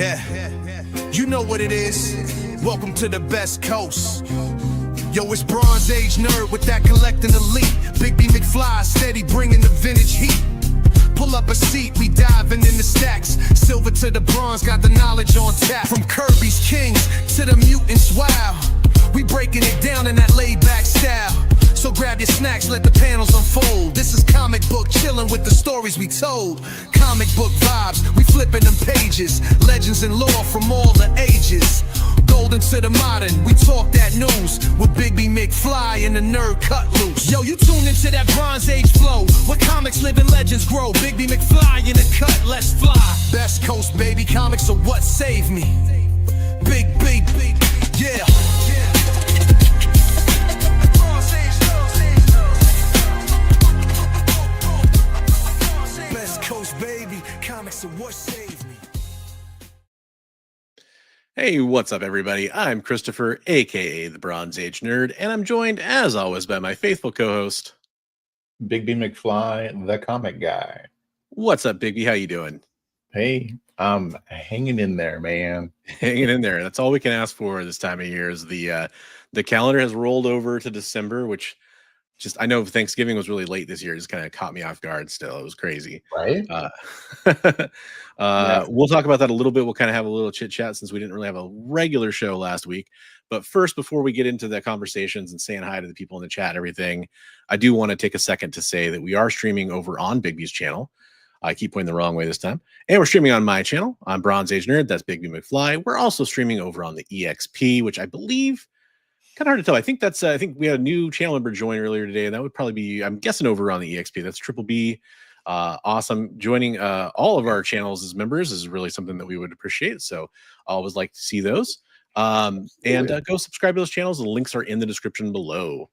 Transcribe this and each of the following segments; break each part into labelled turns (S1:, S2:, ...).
S1: Yeah, you know what it is. Welcome to the best coast. Yo, it's Bronze Age nerd with that collecting elite. Bigby McFly steady bringing the vintage heat. Pull up a seat, we diving in the stacks. Silver to the bronze, got the knowledge on tap. From Kirby's Kings to the mutants, wow. We breaking it down in that laid back style. So grab your snacks, let the panels unfold. This is comic book chillin' with the stories we told. Comic book vibes, we flipping them pages. Legends and lore from all the ages. Golden to the modern, we talk that news. With Bigby McFly and the nerd cut loose. Yo, you tune into that Bronze Age flow. Where comics live and legends grow. Bigby McFly in the cut, let's fly. Best coast, baby, comics are what saved me. Big, yeah. Baby, comics are what saved me.
S2: Hey, what's up, everybody? I'm Christopher, aka the Bronze Age Nerd, and I'm joined, as always, by my faithful co-host,
S3: Bigby McFly, the comic guy.
S2: What's up, Bigby? How you doing?
S3: Hey, I'm hanging in there, man.
S2: Hanging in there. That's all we can ask for this time of year. Is the calendar has rolled over to December, which just, I know Thanksgiving was really late this year. It just kind of caught me off guard still. It was crazy.
S3: Right?
S2: We'll talk about that a little bit. We'll kind of have a little chit chat since we didn't really have a regular show last week. But first, before we get into the conversations and saying hi to the people in the chat and everything, I do want to take a second to say that we are streaming over on Bigby's channel. I keep pointing the wrong way this time. And we're streaming on my channel. I'm Bronze Age Nerd. That's Bigby McFly. We're also streaming over on the EXP, which I believe... kind of hard to tell. I think that's I think we had a new channel member join earlier today, and that would probably be, I'm guessing, over on the EXP. That's Triple B. Awesome. Joining all of our channels as members is really something that we would appreciate. So I always like to see those. And go subscribe to those channels. The links are in the description below.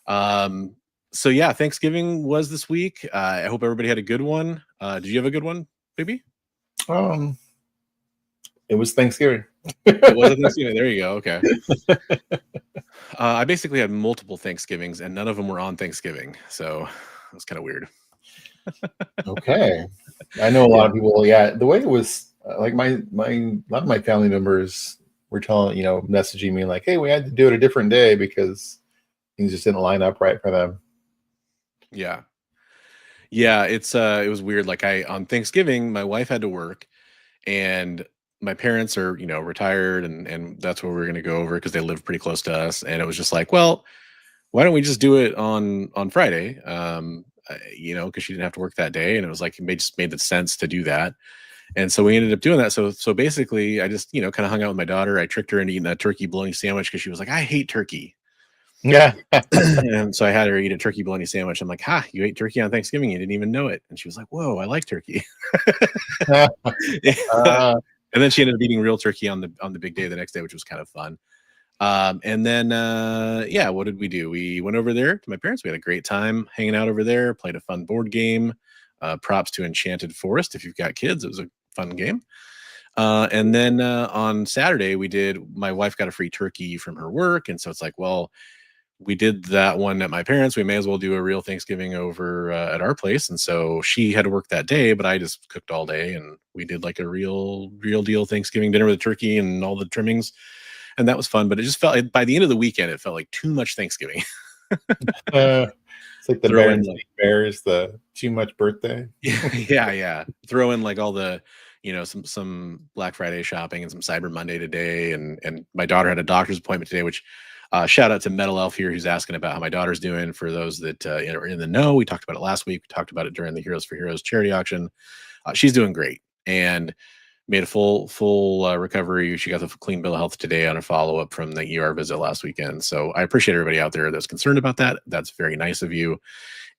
S2: So yeah, Thanksgiving was this week. I hope everybody had a good one. Did you have a good one, baby?
S3: It was Thanksgiving.
S2: It was Thanksgiving. There you go. Okay. I basically had multiple Thanksgivings, and none of them were on Thanksgiving, so it was kind of weird.
S3: Okay, I know a lot of people. Yeah, the way it was, like a lot of my family members were messaging me like, "Hey, we had to do it a different day because things just didn't line up right for them."
S2: Yeah, it was weird. Like on Thanksgiving, my wife had to work, and my parents are, retired, and that's where we're going to go over because they live pretty close to us. And it was just like, well, why don't we just do it on Friday? Because she didn't have to work that day. And it was like, it just made the sense to do that. And so we ended up doing that. So basically I just, kind of hung out with my daughter. I tricked her into eating a turkey bologna sandwich because she was like, I hate turkey.
S3: Yeah.
S2: And so I had her eat a turkey bologna sandwich. I'm like, you ate turkey on Thanksgiving? You didn't even know it. And she was like, whoa, I like turkey. And then she ended up eating real turkey on the big day the next day, which was kind of fun. And then, what did we do? We went over there to my parents. We had a great time hanging out over there, played a fun board game. Props to Enchanted Forest. If you've got kids, it was a fun game. And then on Saturday, my wife got a free turkey from her work. And so it's like, well, we did that one at my parents. We may as well do a real Thanksgiving over at our place. And so she had to work that day, but I just cooked all day, and we did like a real deal Thanksgiving dinner with a turkey and all the trimmings. And that was fun, but it just felt like by the end of the weekend, it felt like too much Thanksgiving.
S3: It's like the bears, the too much birthday.
S2: Yeah. Throw in like all the, some Black Friday shopping and some Cyber Monday today. And my daughter had a doctor's appointment today, which shout out to Metal Elf here, who's asking about how my daughter's doing. For those that are in the know, we talked about it last week. We talked about it during the Heroes for Heroes charity auction. She's doing great and made a full recovery. She got the clean bill of health today on a follow-up from the ER visit last weekend. So I appreciate everybody out there that's concerned about that. That's very nice of you.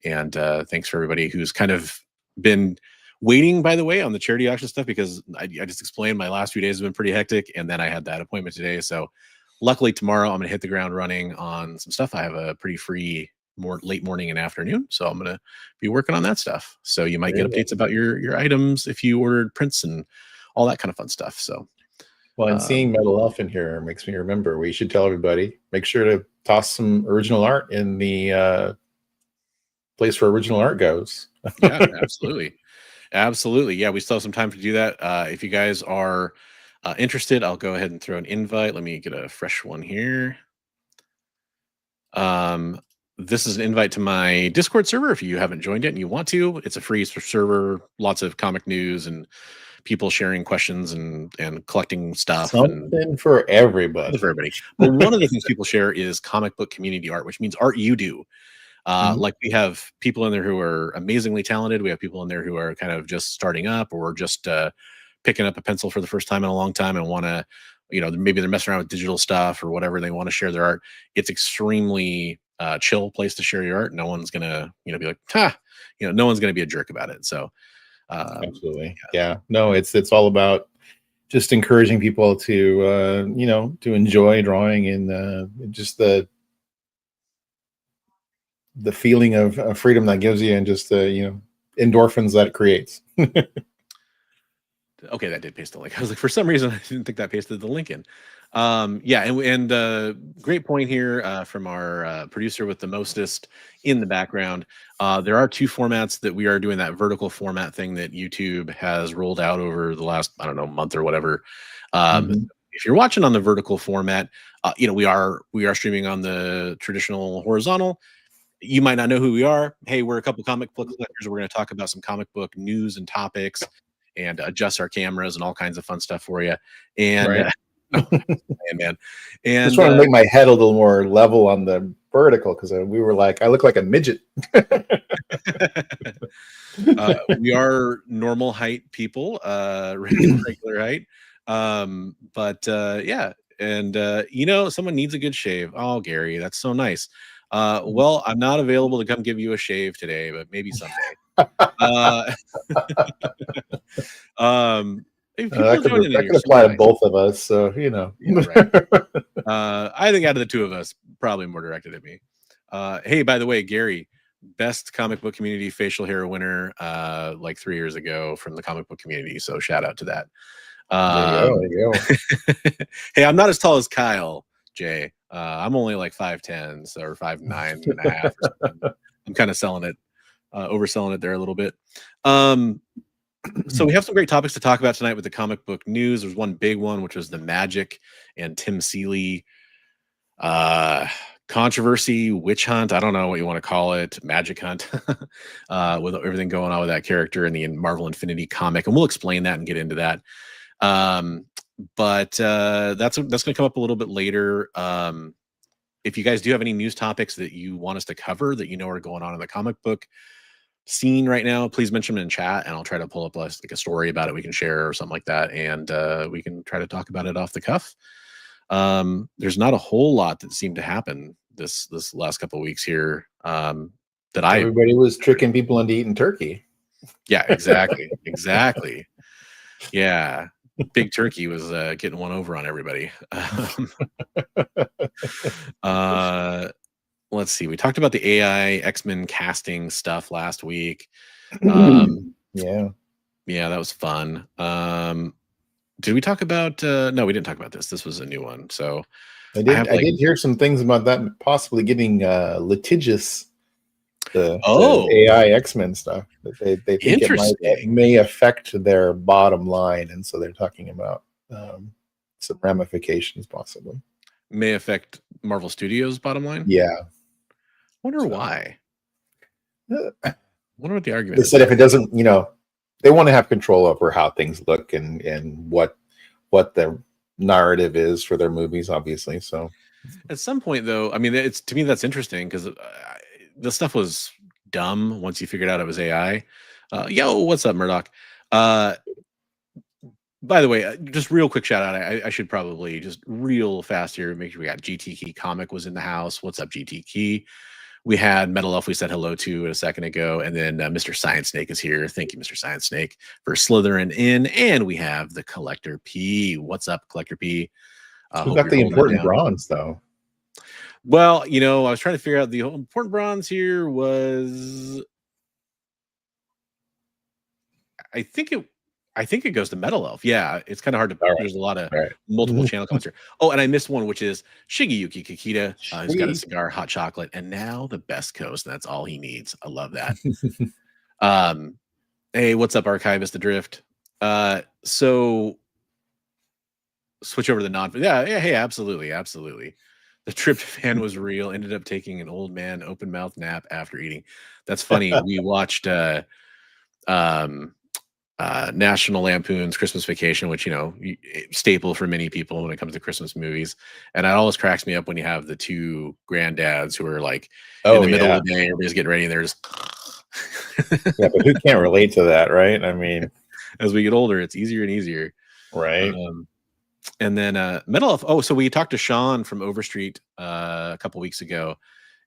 S2: And thanks for everybody who's kind of been waiting, by the way, on the charity auction stuff, because I just explained my last few days have been pretty hectic. And then I had that appointment today. So luckily tomorrow I'm going to hit the ground running on some stuff. I have a pretty free late morning and afternoon, so I'm going to be working on that stuff. So you might get updates about your items if you ordered prints and all that kind of fun stuff. So,
S3: well, and seeing Metal Elf in here makes me remember we should tell everybody, make sure to toss some original art in the place where original art goes.
S2: Yeah, absolutely. Yeah, we still have some time to do that. If you guys are interested, I'll go ahead and throw an invite. Let me get a fresh one here. This is an invite to my Discord server. If you haven't joined it and you want to, it's a free server, lots of comic news and people sharing questions and collecting stuff.
S3: Something for everybody.
S2: For everybody. But one of the things people share is comic book community art, which means art you do. Like we have people in there who are amazingly talented. We have people in there who are kind of just starting up or just picking up a pencil for the first time in a long time and want to, maybe they're messing around with digital stuff or whatever. They want to share their art. It's extremely chill place to share your art. No one's gonna, be like, no one's gonna be a jerk about it. So
S3: absolutely. Yeah. No, it's all about just encouraging people to to enjoy drawing and just the feeling of freedom that gives you and just the endorphins that it creates.
S2: Okay, that did paste the link. I was like, for some reason, I didn't think that pasted the link in. Great point here from our producer with the mostest in the background. There are two formats that we are doing, that vertical format thing that YouTube has rolled out over the last, I don't know, month or whatever. If you're watching on the vertical format, we are streaming on the traditional horizontal. You might not know who we are. Hey, we're a couple comic book collectors. We're going to talk about some comic book news and topics and adjust our cameras and all kinds of fun stuff for you. And
S3: right.
S2: Man.
S3: And just want to make my head a little more level on the vertical because we were like, I look like a midget.
S2: We are normal height people, regular height. Yeah. And someone needs a good shave. Oh, Gary, that's so nice. Well, I'm not available to come give you a shave today, but maybe someday.
S3: That could apply to both of us, so
S2: Yeah, right. I think out of the two of us, probably more directed at me. Hey, by the way, Gary, best comic book community facial hair winner like 3 years ago from the comic book community, so shout out to that.
S3: There you go.
S2: Hey, I'm not as tall as Kyle, Jay. I'm only like 5'10", or 5'9" and a half or something. I'm kind of selling it, overselling it there a little bit. So we have some great topics to talk about tonight with the comic book news. There's one big one, which was the Magik and Tim Seeley controversy, witch hunt. I don't know what you want to call it, magic hunt, with everything going on with that character in the Marvel Infinity comic, and we'll explain that and get into that. But that's going to come up a little bit later. If you guys do have any news topics that you want us to cover that are going on in the comic book scene right now, please mention them in chat and I'll try to pull up like a story about it we can share or something like that, and we can try to talk about it off the cuff. There's not a whole lot that seemed to happen this last couple of weeks here that
S3: everybody was tricking people into eating turkey.
S2: Yeah, exactly. Exactly. Yeah, Big Turkey was getting one over on everybody. Let's see. We talked about the AI X-Men casting stuff last week.
S3: Yeah,
S2: that was fun. Did we talk about? No, we didn't talk about this. This was a new one. So
S3: I did hear some things about that possibly getting litigious. The AI X-Men stuff. They think it may affect their bottom line, and so they're talking about some ramifications possibly.
S2: May affect Marvel Studios' bottom line?
S3: Yeah.
S2: Wonder why. Wonder what the argument
S3: is. They said if it doesn't, they want to have control over how things look and what the narrative is for their movies, obviously. So
S2: at some point, though, I mean, to me that's interesting because the stuff was dumb once you figured out it was AI. Yo, what's up, Murdoch? By the way, just real quick shout out. I should probably just real fast here make sure we got GT Key Comic was in the house. What's up, GT Key? We had Metal Elf we said hello to a second ago, and then Mr. Science Snake is here. Thank you, Mr. Science Snake, for slithering in. And we have the Collector P. What's up, Collector P?
S3: Who got the important bronze, though?
S2: Well, I was trying to figure out the important bronze here was, I think it goes to Metal Elf. Yeah, it's kind of hard to. Right. There's a lot of multiple channel comments here. Oh, and I missed one, which is Shigeyuki Kikita, who's got a cigar, hot chocolate, and now the best coast. That's all he needs. I love that. Hey, what's up, Archivist Adrift? So switch over to the non. Yeah, hey, absolutely. The tryptophan was real. Ended up taking an old man open mouth nap after eating. That's funny. We watched National Lampoon's Christmas Vacation, which staple for many people when it comes to Christmas movies. And it always cracks me up when you have the two granddads who are like in the middle of the day, everybody's getting ready, and they're just
S3: yeah, but who can't relate to that, right? I mean,
S2: as we get older, it's easier and easier,
S3: right?
S2: And then Metal Elf. Oh, so we talked to Sean from Overstreet a couple weeks ago,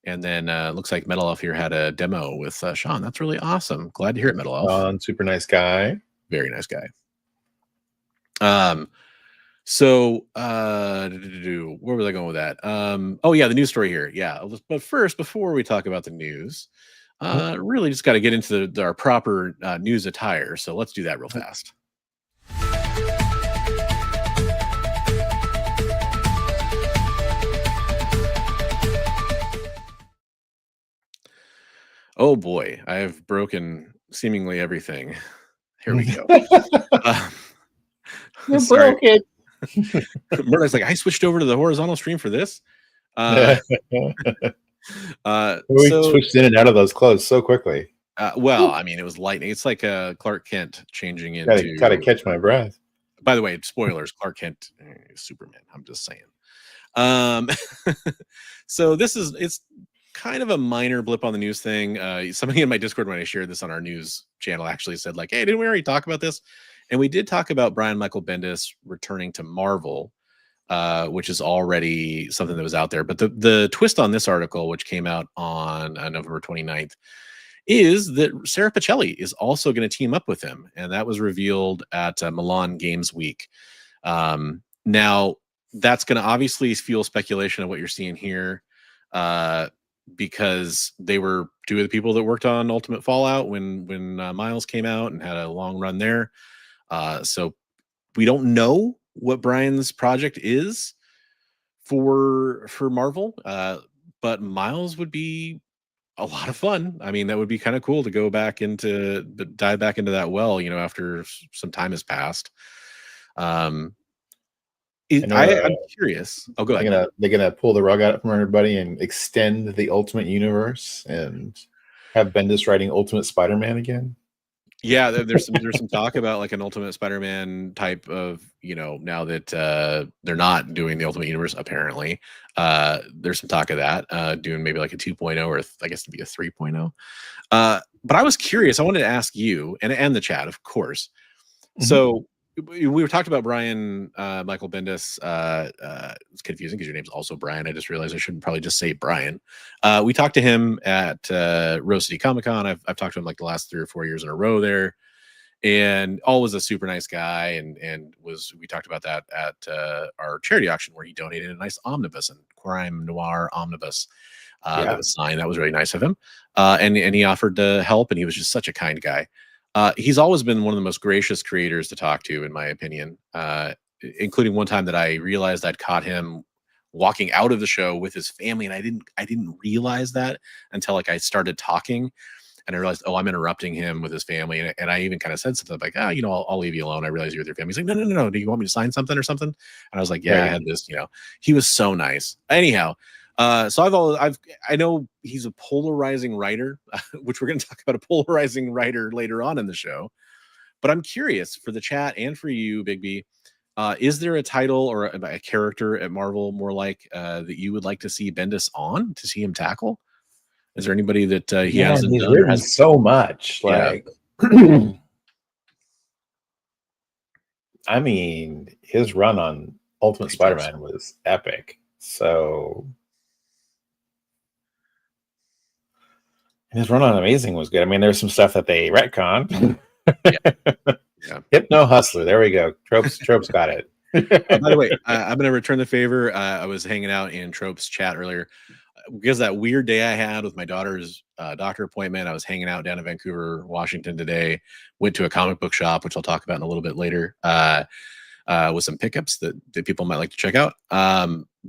S2: and then looks like Metal Elf here had a demo with Sean. That's really awesome. Glad to hear it, Metal Elf.
S3: Sean, super nice guy.
S2: Very nice guy. So where was I going with that? Oh yeah, the news story here. Yeah, but first, before we talk about the news, really just got to get into our proper news attire. So let's do that real fast. Oh boy, I have broken seemingly everything. Here we go.
S3: You're broken.
S2: Murdoch's like, I switched over to the horizontal stream for this.
S3: We switched in and out of those clothes so quickly.
S2: Well, I mean, it was lightning. It's like Clark Kent changing into.
S3: Gotta catch my breath.
S2: By the way, spoilers: Clark Kent, Superman. I'm just saying. So it's kind of a minor blip on the news thing. Somebody in my Discord when I shared this on our news channel actually said like, hey, didn't we already talk about this? And we did talk about Brian Michael Bendis returning to Marvel, which is already something that was out there. But the twist on this article, which came out on November 29th, is that Sarah Pichelli is also going to team up with him. And that was revealed at Milan Games Week. Now, that's going to obviously fuel speculation of what you're seeing here. Because they were two of the people that worked on Ultimate Fallout when Miles came out and had a long run there. So we don't know what Brian's project is for Marvel, but Miles would be a lot of fun. I mean, that would be kind of cool to go back dive back into that well, after some time has passed. I'm curious. Oh, go ahead.
S3: They're gonna pull the rug out from everybody and extend the Ultimate Universe and have Bendis writing Ultimate Spider-Man again.
S2: Yeah, there's some talk about like an Ultimate Spider-Man type of, now that they're not doing the Ultimate Universe, apparently. There's some talk of that, doing maybe like a 2.0 or I guess it'd be a 3.0. But I was curious. I wanted to ask you and the chat, of course. Mm-hmm. So we were talking about Brian Michael Bendis. It's confusing because your name's also Brian. I just realized I shouldn't probably just say Brian. We talked to him at Rose City Comic Con. I've talked to him like the last 3 or 4 years in a row there, and always a super nice guy. And we talked about that at our charity auction where he donated a nice omnibus, and Crime Noir omnibus. That was signed. That was really nice of him. And he offered to help, and he was just such a kind guy. He's always been one of the most gracious creators to talk to, in my opinion, including one time that I realized I'd caught him walking out of the show with his family. And I didn't realize that until like I started talking, and I realized, I'm interrupting him with his family. And I even kind of said something like, I'll leave you alone. I realize you're with your family. He's like, no. Do you want me to sign something or something? And I was like, yeah, I had this, he was so nice. Anyhow. So I know he's a polarizing writer, which we're going to talk about a polarizing writer later on in the show. But I'm curious for the chat and for you, Bigby, is there a title or a character at Marvel more like that you would like to see Bendis on, to see him tackle? Is there anybody that he hasn't
S3: he's
S2: done?
S3: Written so much, like. I mean, his run on Ultimate Spider-Man was epic. So. And his run on Amazing was good. I mean, there's some stuff that they retconned. Yeah. Hypno Hustler. There we go. Tropes got it.
S2: By the way, I'm going to return the favor. I was hanging out in Tropes chat earlier because that weird day I had with my daughter's doctor appointment. I was hanging out down in Vancouver, Washington today. Went to a comic book shop, which I'll talk about in a little bit later, with some pickups that people might like to check out.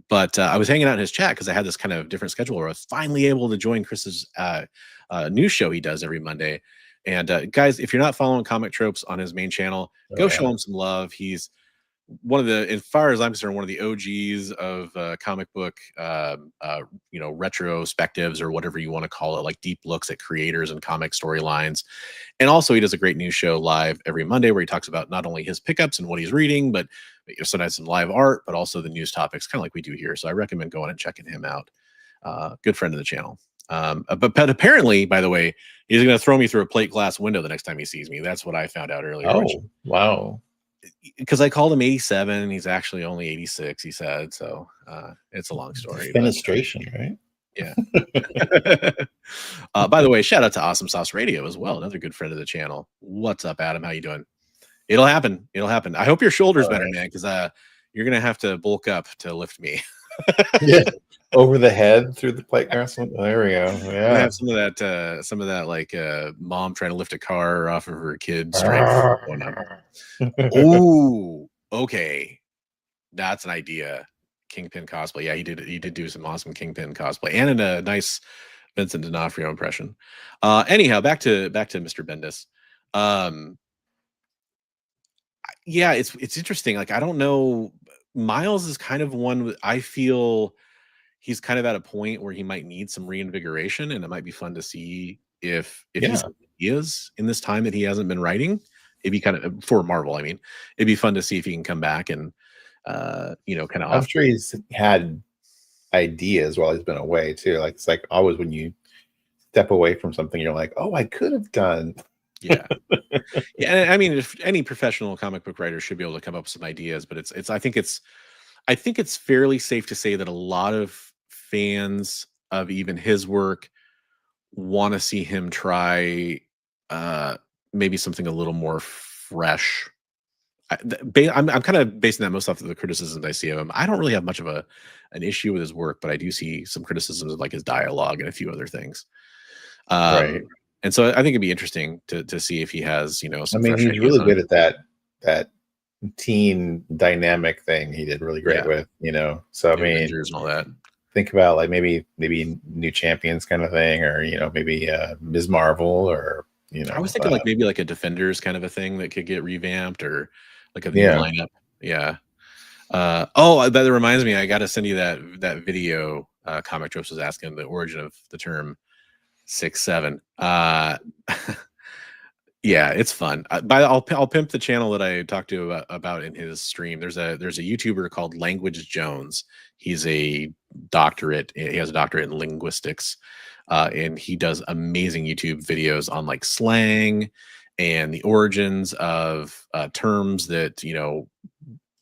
S2: But I was hanging out in his chat because I had this kind of different schedule where I was finally able to join Chris's news show he does every Monday. And guys, if you're not following Comic Tropes on his main channel, go show him some love. He's one of the, as far as I'm concerned, one of the OGs of comic book, retrospectives or whatever you want to call it, like deep looks at creators and comic storylines. And also, he does a great news show live every Monday where he talks about not only his pickups and what he's reading, but sometimes some live art, but also the news topics, kind of like we do here. So I recommend going and checking him out. Good friend of the channel. But apparently, by the way, he's going to throw me through a plate glass window the next time he sees me. That's what I found out earlier.
S3: Oh, wow.
S2: Because I called him 87 and he's actually only 86, he said. So it's a long story.
S3: Fenestration, right?
S2: Yeah. By the way, shout out to Awesome Sauce Radio as well, another good friend of the channel. What's up, Adam? How you doing? It'll happen. It'll happen. I hope your shoulder's better, man, because you're gonna have to bulk up to lift me.
S3: Yeah. Over the head through the plate glass. There we go. Yeah.
S2: I have some of that like mom trying to lift a car off of her kid strength. Oh, okay. That's an idea. Kingpin cosplay. Yeah, he did do some awesome Kingpin cosplay and a nice Vincent D'Onofrio impression. Anyhow, back to Mr. Bendis. Yeah, it's interesting. Like, I don't know. Miles is kind of one I feel he's kind of at a point where he might need some reinvigoration, and it might be fun to see if he's ideas in this time that he hasn't been writing. It'd be kind of for Marvel. I mean, it'd be fun to see if he can come back and kind of.
S3: I'm sure he's had ideas while he's been away too. Like, it's like always when you step away from something, you're like, oh, I could have done.
S2: Yeah. Yeah. I mean, if any professional comic book writer should be able to come up with some ideas, but I think it's fairly safe to say that a lot of fans of even his work want to see him try maybe something a little more fresh. I'm kind of basing that most off of the criticisms I see of him. I don't really have much of an issue with his work, but I do see some criticisms of like his dialogue and a few other things.
S3: Right.
S2: And so I think it'd be interesting to see if he has, some
S3: I mean,
S2: fresh
S3: he's really
S2: ideas
S3: good at that teen dynamic thing. He did really great with, So I mean,
S2: Avengers and all that.
S3: Think about like maybe New Champions kind of thing, or maybe Ms. Marvel, or
S2: I was thinking like maybe like a Defenders kind of a thing that could get revamped, or like a new lineup. Yeah. That reminds me, I got to send you that video. Comic Tropes was asking the origin of the term 6'7". Yeah, it's fun. I'll pimp the channel that I talked to about in his stream. There's a YouTuber called Language Jones. He's a doctorate. He has a doctorate in linguistics, and he does amazing YouTube videos on like slang and the origins of terms that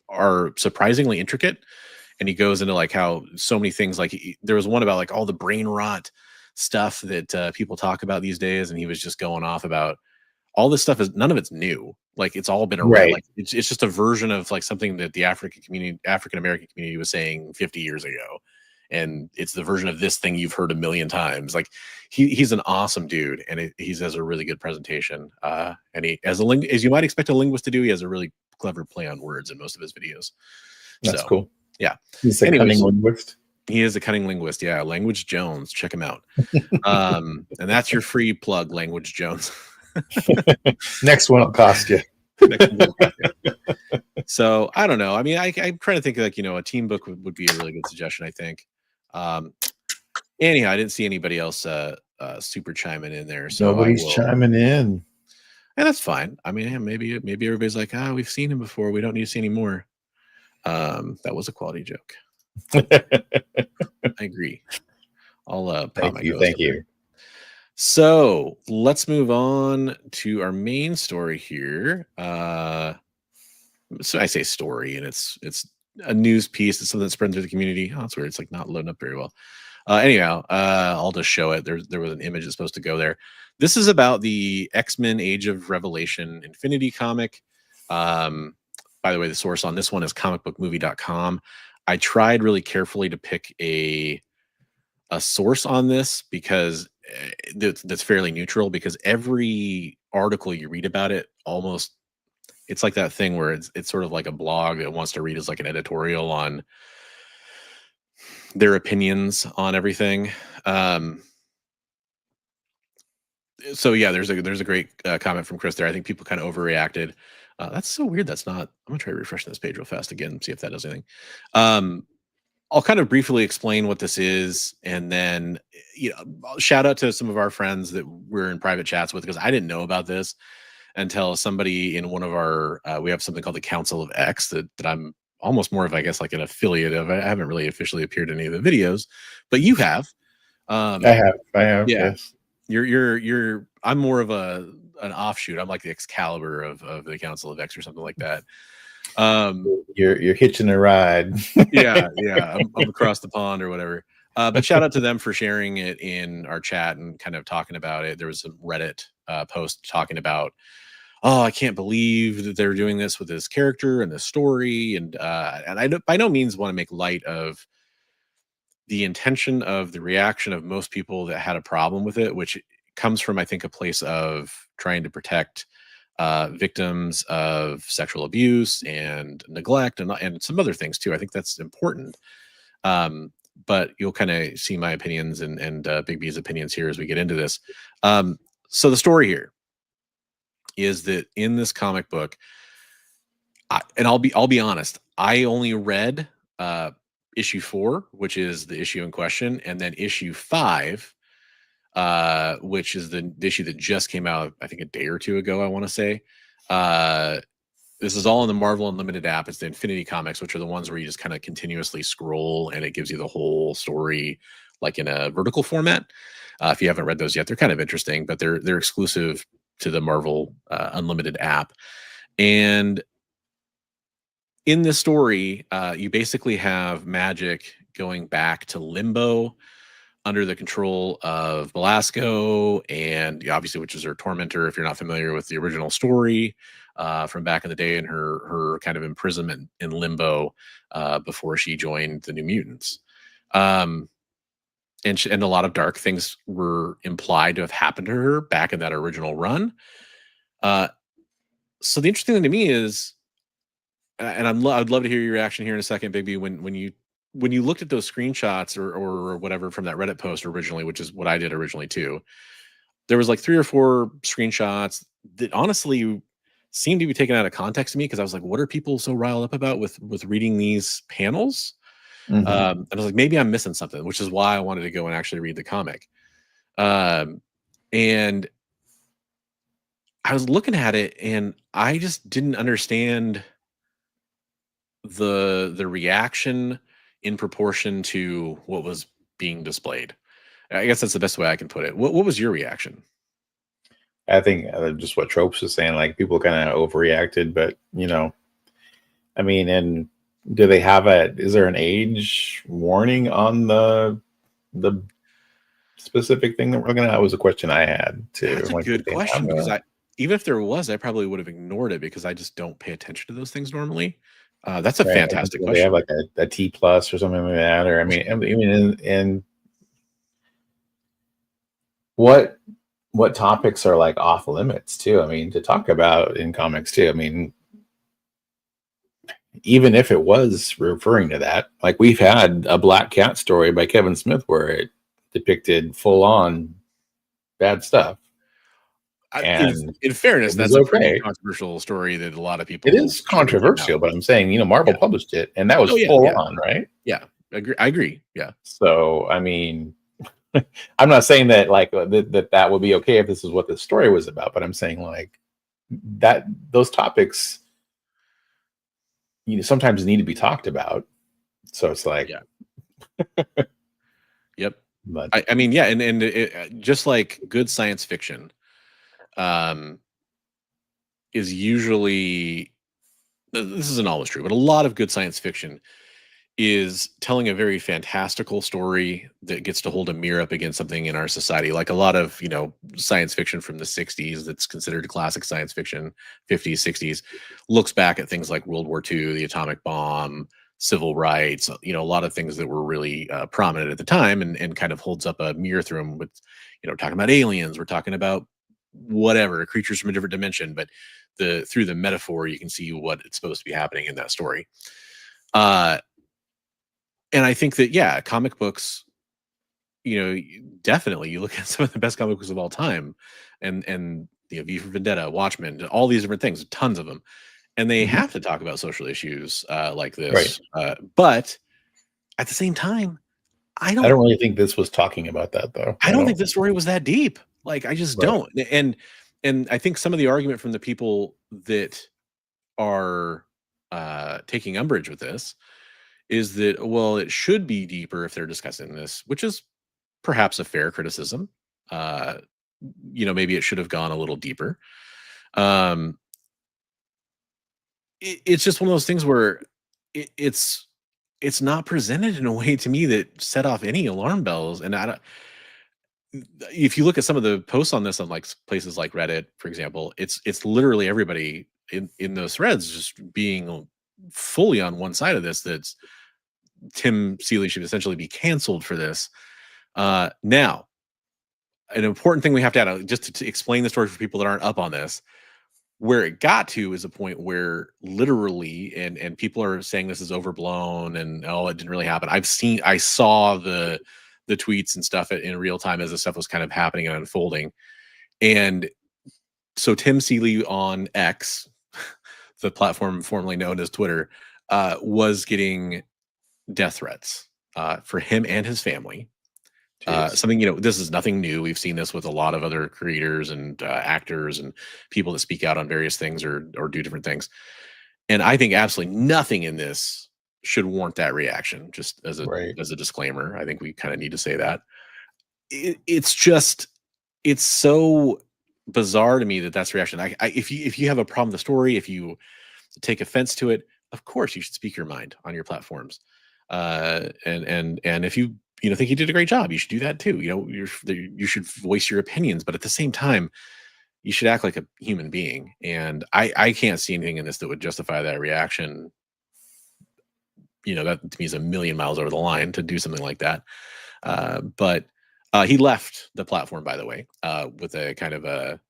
S2: are surprisingly intricate. And he goes into like how so many things, like there was one about like all the brain rot stuff that people talk about these days, and he was just going off about all this stuff. None of it's new. Like, it's all been around.
S3: Right.
S2: Like it's just a version of like something that the African American community was saying 50 years ago, and it's the version of this thing you've heard a million times. Like he's an awesome dude, and he has a really good presentation. And he, as you might expect a linguist to do, he has a really clever play on words in most of his videos.
S3: That's cool.
S2: Yeah,
S3: he's a cunning linguist.
S2: He is a cunning linguist. Yeah, Language Jones. Check him out. And that's your free plug, Language Jones.
S3: Next one will cost you.
S2: So I don't know. I mean, I'm trying to think like, a team book would be a really good suggestion, I think. Anyhow, I didn't see anybody else super chiming in there. So
S3: nobody's chiming in.
S2: And that's fine. I mean, maybe everybody's like, we've seen him before. We don't need to see any more. That was a quality joke. I agree. I'll
S3: thank you.
S2: So let's move on to our main story here. So I say story, and it's a news piece. It's something that's spread through the community. Oh, that's weird. It's like not loading up very well. Anyhow, I'll just show it. There was an image that's supposed to go there. This is about the X-Men Age of Revelation Infinity comic. By the way, the source on this one is comicbookmovie.com. I tried really carefully to pick a source on this because that's fairly neutral, because every article you read about it, almost, it's like that thing where it's sort of like a blog that wants to read as like an editorial on their opinions on everything. So yeah, there's a great comment from Chris there. I think people kind of overreacted. That's so weird. That's not. I'm gonna try refreshing this page real fast again, see if that does anything. I'll kind of briefly explain what this is, and then shout out to some of our friends that we're in private chats with, because I didn't know about this until somebody in one of our we have something called the Council of X that I'm almost more of, I guess, like an affiliate of. I haven't really officially appeared in any of the videos, but you have.
S3: I have,
S2: yeah.
S3: yes.
S2: You're I'm more of an offshoot. I'm like the Excalibur of the Council of X or something like that.
S3: You're hitching a ride.
S2: yeah, I'm across the pond or whatever. But shout out to them for sharing it in our chat and kind of talking about it. There was some Reddit post talking about, oh, I can't believe that they're doing this with this character and this story, and I by no means want to make light of the intention of the reaction of most people that had a problem with it, which comes from, I think, a place of trying to protect victims of sexual abuse and neglect and some other things too. I think that's important. But you'll kind of see my opinions and Bigby's opinions here as we get into this. So the story here is that in this comic book, and I'll be honest, I only read issue 4, which is the issue in question, and then issue 5, which is the issue that just came out, I think, a day or two ago, I want to say. This is all in the Marvel Unlimited app. It's the Infinity Comics, which are the ones where you just kind of continuously scroll and it gives you the whole story like in a vertical format. If you haven't read those yet, they're kind of interesting, but they're exclusive to the Marvel Unlimited app. And in this story, you basically have Magik going back to Limbo under the control of Belasco, and obviously, which is her tormentor. If you're not familiar with the original story from back in the day, and her kind of imprisonment in Limbo before she joined the New Mutants, and a lot of dark things were implied to have happened to her back in that original run. So the interesting thing to me is, and I'd love to hear your reaction here in a second, Bigby, when you looked at those screenshots or whatever from that Reddit post originally, which is what I did originally too, there was like 3 or 4 screenshots that honestly seemed to be taken out of context to me, because I was like, what are people so riled up about with reading these panels? And I was like, maybe I'm missing something, which is why I wanted to go and actually read the comic. And I was looking at it and I just didn't understand the reaction in proportion to what was being displayed. I guess that's the best way I can put it. What was your reaction?
S3: I think just what Tropes was saying, like people kind of overreacted, but I mean, and do they have is there an age warning on the specific thing that we're looking at? That was a question I had too.
S2: That's a good question, because even if there was, I probably would have ignored it because I just don't pay attention to those things normally. That's a fantastic question.
S3: They have like a T+ or something like that, or I mean, and what topics are like off limits too? I mean, to talk about in comics too. I mean, even if it was referring to that, like we've had a Black Cat story by Kevin Smith where it depicted full on bad stuff. And
S2: in fairness, that's a pretty controversial story that a lot of people.
S3: It is controversial, but I'm saying, Marvel published it, and that was full on, right?
S2: Yeah, I agree. Yeah.
S3: So, I mean, I'm not saying that like that would be okay if this is what the story was about, but I'm saying like that those topics, sometimes need to be talked about. So it's like,
S2: yep. But I mean, yeah, and it, just like good science fiction, is usually, this isn't always true, but a lot of good science fiction is telling a very fantastical story that gets to hold a mirror up against something in our society. Like a lot of, science fiction from the 60s that's considered classic science fiction, 50s, 60s, looks back at things like World War II, the atomic bomb, civil rights, a lot of things that were really prominent at the time, and kind of holds up a mirror through them with, talking about aliens, we're talking about whatever, creatures from a different dimension, but through the metaphor, you can see what it's supposed to be happening in that story. And I think that, comic books, definitely you look at some of the best comic books of all time, and V for Vendetta, Watchmen, all these different things, tons of them, and they have to talk about social issues like this. But at the same time, I
S3: don't really think this was talking about that, though.
S2: I don't think this story was that deep. Like, I just don't. And I think some of the argument from the people that are taking umbrage with this is that, well, it should be deeper if they're discussing this, which is perhaps a fair criticism. Maybe it should have gone a little deeper. It's just one of those things where it's not presented in a way to me that set off any alarm bells. And if you look at some of the posts on this on like places like Reddit, for example, it's literally everybody in those threads just being fully on one side of this. That's Tim Seeley should essentially be canceled for this. Now, an important thing we have to add, just to explain the story for people that aren't up on this, where it got to is a point where literally, and people are saying this is overblown and it didn't really happen. I saw the tweets and stuff in real time as the stuff was kind of happening and unfolding. And so Tim Seeley on X, the platform formerly known as Twitter, was getting death threats for him and his family. Something, this is nothing new. We've seen this with a lot of other creators and actors and people that speak out on various things or do different things. And I think absolutely nothing in this should warrant that reaction. Just as a disclaimer, I think we kind of need to say that. It's so bizarre to me that that's the reaction. If you have a problem with the story, if you take offense to it, of course you should speak your mind on your platforms. And if you think you did a great job, you should do that too. You should voice your opinions, but at the same time, you should act like a human being. And I can't see anything in this that would justify that reaction. That to me is a million miles over the line to do something like that. But he left the platform, by the way, with a kind of a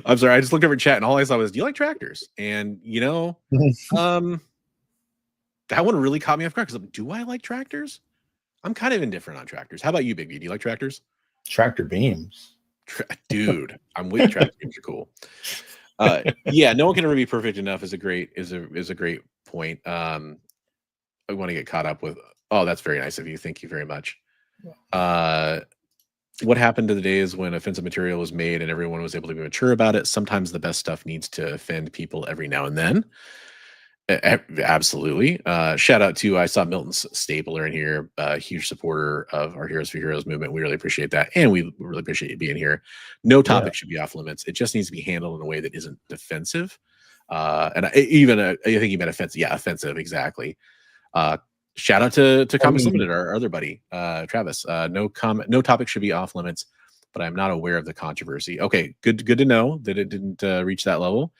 S2: I'm sorry, I just looked over chat and all I saw was, "Do you like tractors?" And that one really caught me off guard because do I like tractors? I'm kind of indifferent on tractors. How about you, Bigby? Do you like tractors?
S3: Tractor beams.
S2: Dude, I'm with you. Tractor beams are cool. Yeah, no one can ever be perfect enough is a great point. I want to get caught up with. Oh, that's very nice of you. Thank you very much. What happened to the days when offensive material was made and everyone was able to be mature about it? Sometimes the best stuff needs to offend people every now and then. Absolutely. Shout out to, I saw Milton's Stapler in here, a huge supporter of our Heroes for Heroes movement. We really appreciate that. And we really appreciate you being here. No topic should be off limits. It just needs to be handled in a way that isn't defensive. And I think you meant offensive. Yeah, offensive. Exactly. Shout out to Comics Limited, our other buddy, Travis. No topic should be off limits, but I'm not aware of the controversy. Okay. Good to know that it didn't reach that level.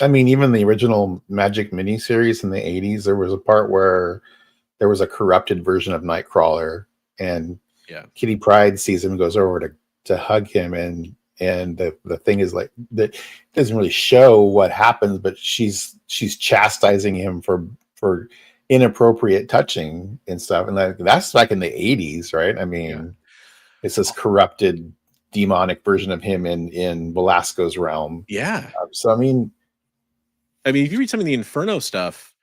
S3: Even the original Magik miniseries in the 80s, there was a part where there was a corrupted version of Nightcrawler, and Kitty Pryde sees him and goes over to hug him, and the thing is like that doesn't really show what happens, but she's chastising him for inappropriate touching and stuff, and that's like in the 80s, right? It's this corrupted demonic version of him in Velasco's realm.
S2: If you read some of the Inferno stuff,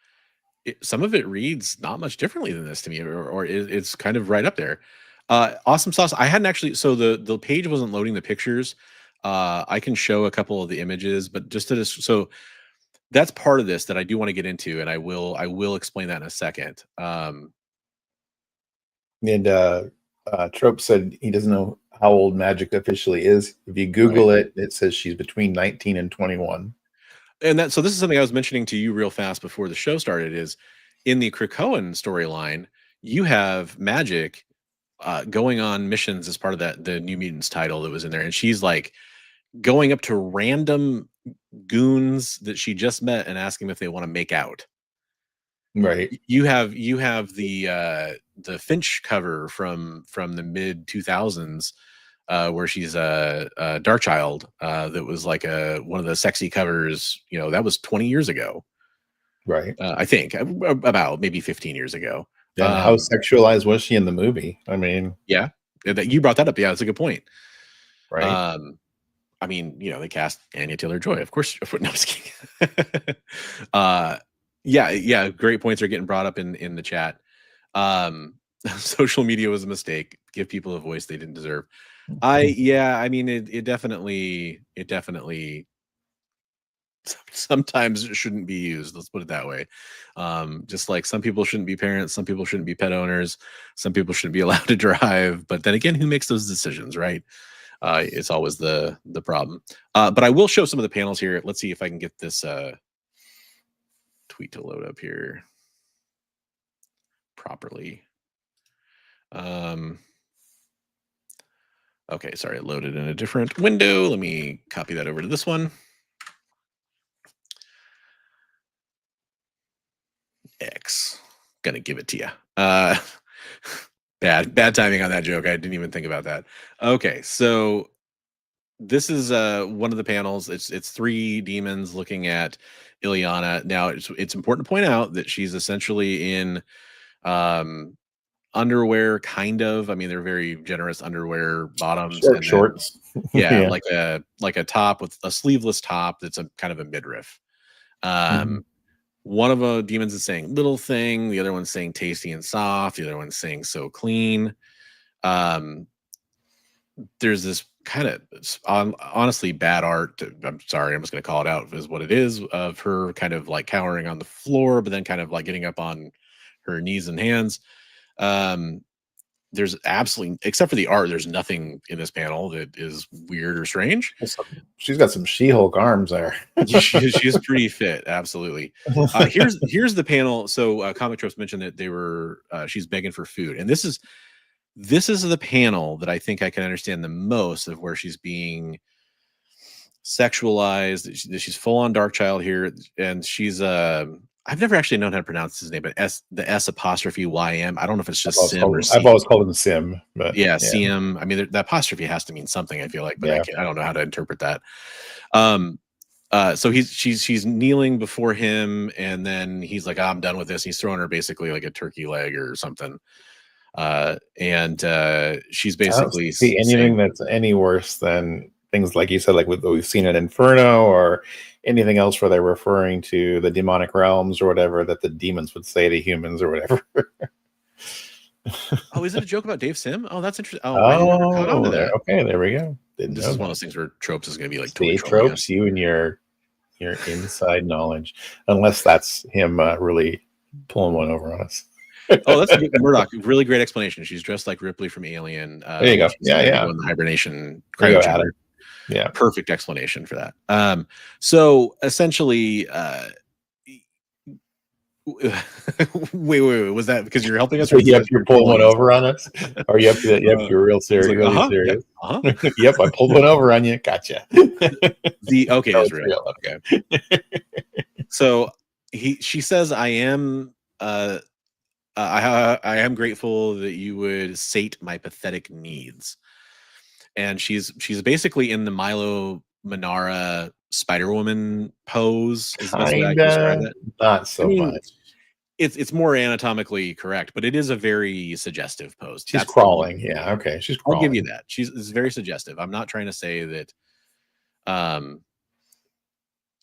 S2: some of it reads not much differently than this to me, or it's kind of right up there. Awesome Sauce. I hadn't actually, so the page wasn't loading the pictures. I can show a couple of the images, but just so that's part of this that I do want to get into, and I will explain that in a second.
S3: Trope said he doesn't know how old Magik officially is. If you Google it, it says she's between 19 and 21.
S2: And so this is something I was mentioning to you real fast before the show started, is in the Krakoan storyline, you have Magik going on missions as part of the New Mutants title that was in there. And she's like going up to random goons that she just met and asking them if they want to make out.
S3: Right.
S2: You have the Finch cover from the mid 2000s. Where she's a Darkchild, that was like one of the sexy covers, that was 20 years ago.
S3: Right.
S2: I think about maybe 15 years ago.
S3: And how sexualized was she in the movie?
S2: Yeah, that you brought that up. Yeah, that's a good point.
S3: Right.
S2: I mean, they cast Anya Taylor-Joy. Of course. No, I'm just kidding. Yeah. Great points are getting brought up in the chat. Social media was a mistake. Give people a voice they didn't deserve. I mean, it definitely sometimes it shouldn't be used. Let's put it that way. Just like some people shouldn't be parents, some people shouldn't be pet owners, some people shouldn't be allowed to drive. But then again, who makes those decisions, right? It's always the problem. But I will show some of the panels here. Let's see if I can get this tweet to load up here properly. Okay, sorry, it loaded in a different window. Let me copy that over to this one. X, gonna give it to you. Bad timing on that joke. I didn't even think about that. Okay, so this is one of the panels. It's 3 demons looking at Ileana. Now it's important to point out that she's essentially in underwear, kind of. I mean, they're very generous underwear bottoms,
S3: shorts.
S2: Yeah, like a top with a sleeveless top that's a kind of a midriff. One of the demons is saying little thing, the other one's saying tasty and soft, the other one's saying so clean. There's this kind of honestly bad art. I'm sorry, I'm just going to call it out as what it is, of her kind of like cowering on the floor, but then kind of like getting up on her knees and hands. There's absolutely, except for the art, there's nothing in this panel that is weird or strange.
S3: She's got some She-Hulk arms there.
S2: She's pretty fit, absolutely. Here's the panel. So Comic Tropes mentioned that they were she's begging for food, and this is the panel that I think I can understand the most, of where she's being sexualized. That she's full on dark child here, and she's I've never actually known how to pronounce his name, but the S apostrophe YM. I don't know if it's just Sim or Sim.
S3: I've always called him Sim, but
S2: yeah, Sim. I mean, the apostrophe has to mean something, I feel like, but I don't know how to interpret that. So she's kneeling before him, and then he's like, I'm done with this. He's throwing her basically like a turkey leg or something. And she's basically
S3: see anything that's any worse than things like you said, like we've seen in Inferno or anything else where they're referring to the demonic realms or whatever that the demons would say to humans or whatever.
S2: Oh, is it a joke about Dave Sim? Oh, that's interesting. Oh, I never caught on to that.
S3: Okay, there we go.
S2: This is one of those things where Tropes is going to be like
S3: totally Tropes, you and your inside knowledge, unless that's him really pulling one over on us.
S2: Oh, that's Murdoch. Really great explanation. She's dressed like Ripley from Alien.
S3: There you go. Yeah.
S2: In the hibernation.
S3: Yeah.
S2: Perfect explanation for that. So essentially, wait, was that because you're helping us?
S3: So you're pulling one over on us? Or you have to you're real serious? Like, really serious? Yep, I pulled one over on you. Gotcha.
S2: Okay, it's real. Okay. So she says, I am grateful that you would sate my pathetic needs. And she's basically in the Milo Manara Spider-Woman pose. Is the best way I can describe it.
S3: Not so much.
S2: It's more anatomically correct, but it is a very suggestive pose.
S3: She's crawling. Yeah, okay. She's crawling.
S2: I'll give you that. It's very suggestive. I'm not trying to say that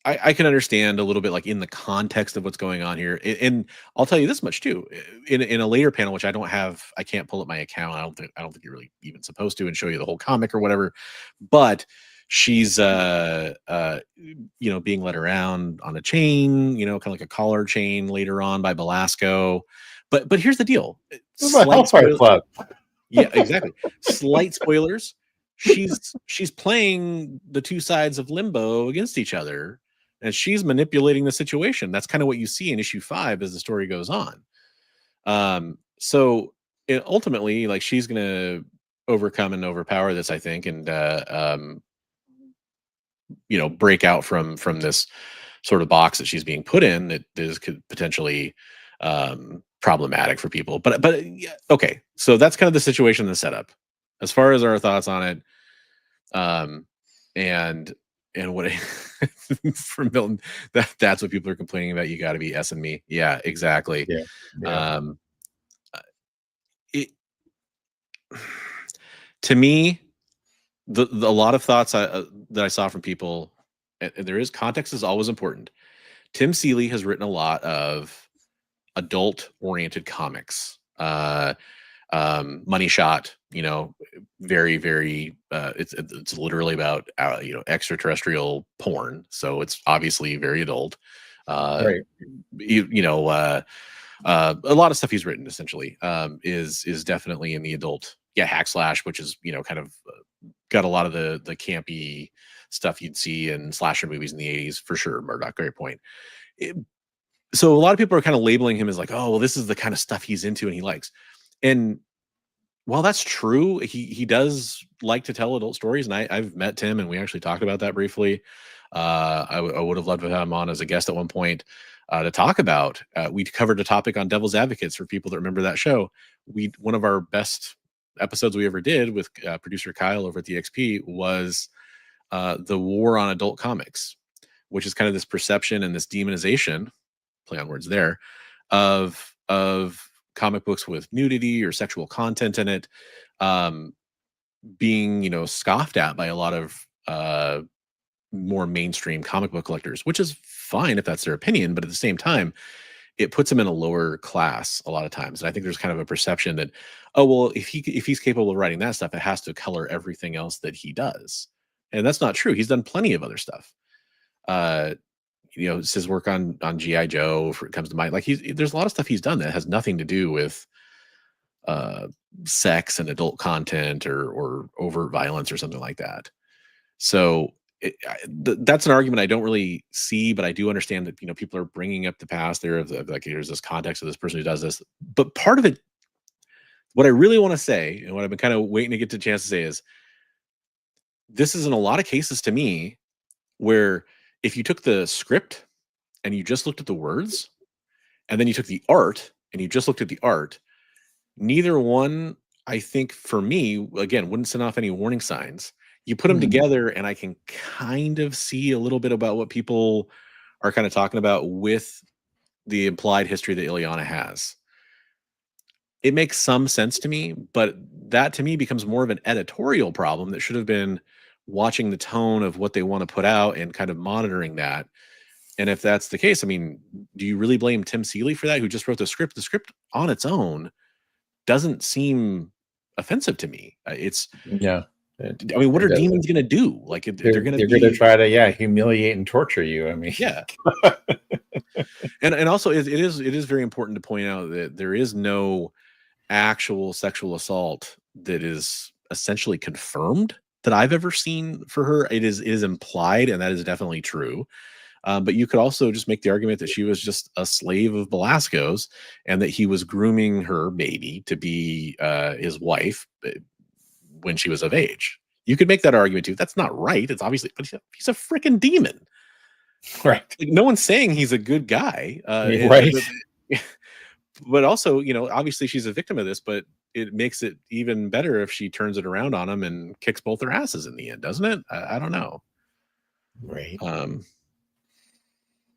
S2: I can understand a little bit like in the context of what's going on here. And I'll tell you this much too. In a later panel, which I can't pull up my account. I don't think you're really even supposed to, and show you the whole comic or whatever. But she's being led around on a chain, kind of like a collar chain later on by Belasco. But here's the deal. Yeah, exactly. Slight spoilers. She's playing the two sides of Limbo against each other. And she's manipulating the situation. That's kind of what you see in issue 5 as the story goes on. So ultimately, like, she's going to overcome and overpower this, I think, and break out from this sort of box that she's being put in that could potentially problematic for people. But yeah, okay, so that's kind of the situation, the setup. As far as our thoughts on it, and what for Milton, that's what people are complaining about. You got to be S and me. Yeah, exactly.
S3: Yeah.
S2: To me, the a lot of thoughts that I saw from people, and there is context is always important. Tim Seeley has written a lot of adult-oriented comics. Money Shot, very, very. It's literally about extraterrestrial porn, so it's obviously very adult.
S3: Right.
S2: A lot of stuff he's written essentially is definitely in the adult. Yeah, Hack Slash, which is kind of got a lot of the campy stuff you'd see in slasher movies in the 80s for sure. Murdoch, great point. So a lot of people are kind of labeling him as like, oh, well, this is the kind of stuff he's into and he likes. And while that's true, he does like to tell adult stories, and I've met Tim, and we actually talked about that briefly. I would have loved to have him on as a guest at one point to talk about. We covered a topic on Devil's Advocates for people that remember that show. One of our best episodes we ever did with producer Kyle over at the XP was the war on adult comics, which is kind of this perception and this demonization, play on words there, of comic books with nudity or sexual content in it, being scoffed at by a lot of more mainstream comic book collectors, which is fine if that's their opinion, but at the same time, it puts them in a lower class a lot of times. And I think there's kind of a perception that, oh, well, if he's capable of writing that stuff, it has to color everything else that he does. And that's not true. He's done plenty of other stuff. It's his work on G.I. Joe, if it comes to mind. Like there's a lot of stuff he's done that has nothing to do with sex and adult content or overt violence or something like that. So that's an argument I don't really see, but I do understand that people are bringing up the past there of like there's this context of this person who does this. But part of it, what I really want to say, and what I've been kind of waiting to get to a chance to say is, this is in a lot of cases to me where if you took the script and you just looked at the words, and then you took the art and you just looked at the art, neither one, I think, for me, again, wouldn't send off any warning signs. You put them together, and I can kind of see a little bit about what people are kind of talking about with the implied history that Ileana has. It makes some sense to me, but that to me becomes more of an editorial problem that should have been watching the tone of what they want to put out and kind of monitoring that. And if that's the case, I mean, do you really blame Tim Seeley for that, who just wrote the script? The script on its own doesn't seem offensive to me. I mean, what are demons going to do? Like they're going to
S3: try to humiliate and torture you. I mean,
S2: yeah. and also it is very important to point out that there is no actual sexual assault that is essentially confirmed that I've ever seen for her. It is implied, and that is definitely true. But you could also just make the argument that she was just a slave of Belasco's, and that he was grooming her baby to be his wife when she was of age. You could make that argument too. That's not right. It's obviously, but he's a freaking demon,
S3: right?
S2: Like, no one's saying he's a good guy,
S3: right?
S2: But also, obviously she's a victim of this, but it makes it even better if she turns it around on him and kicks both their asses in the end, doesn't it? I don't know.
S3: Right.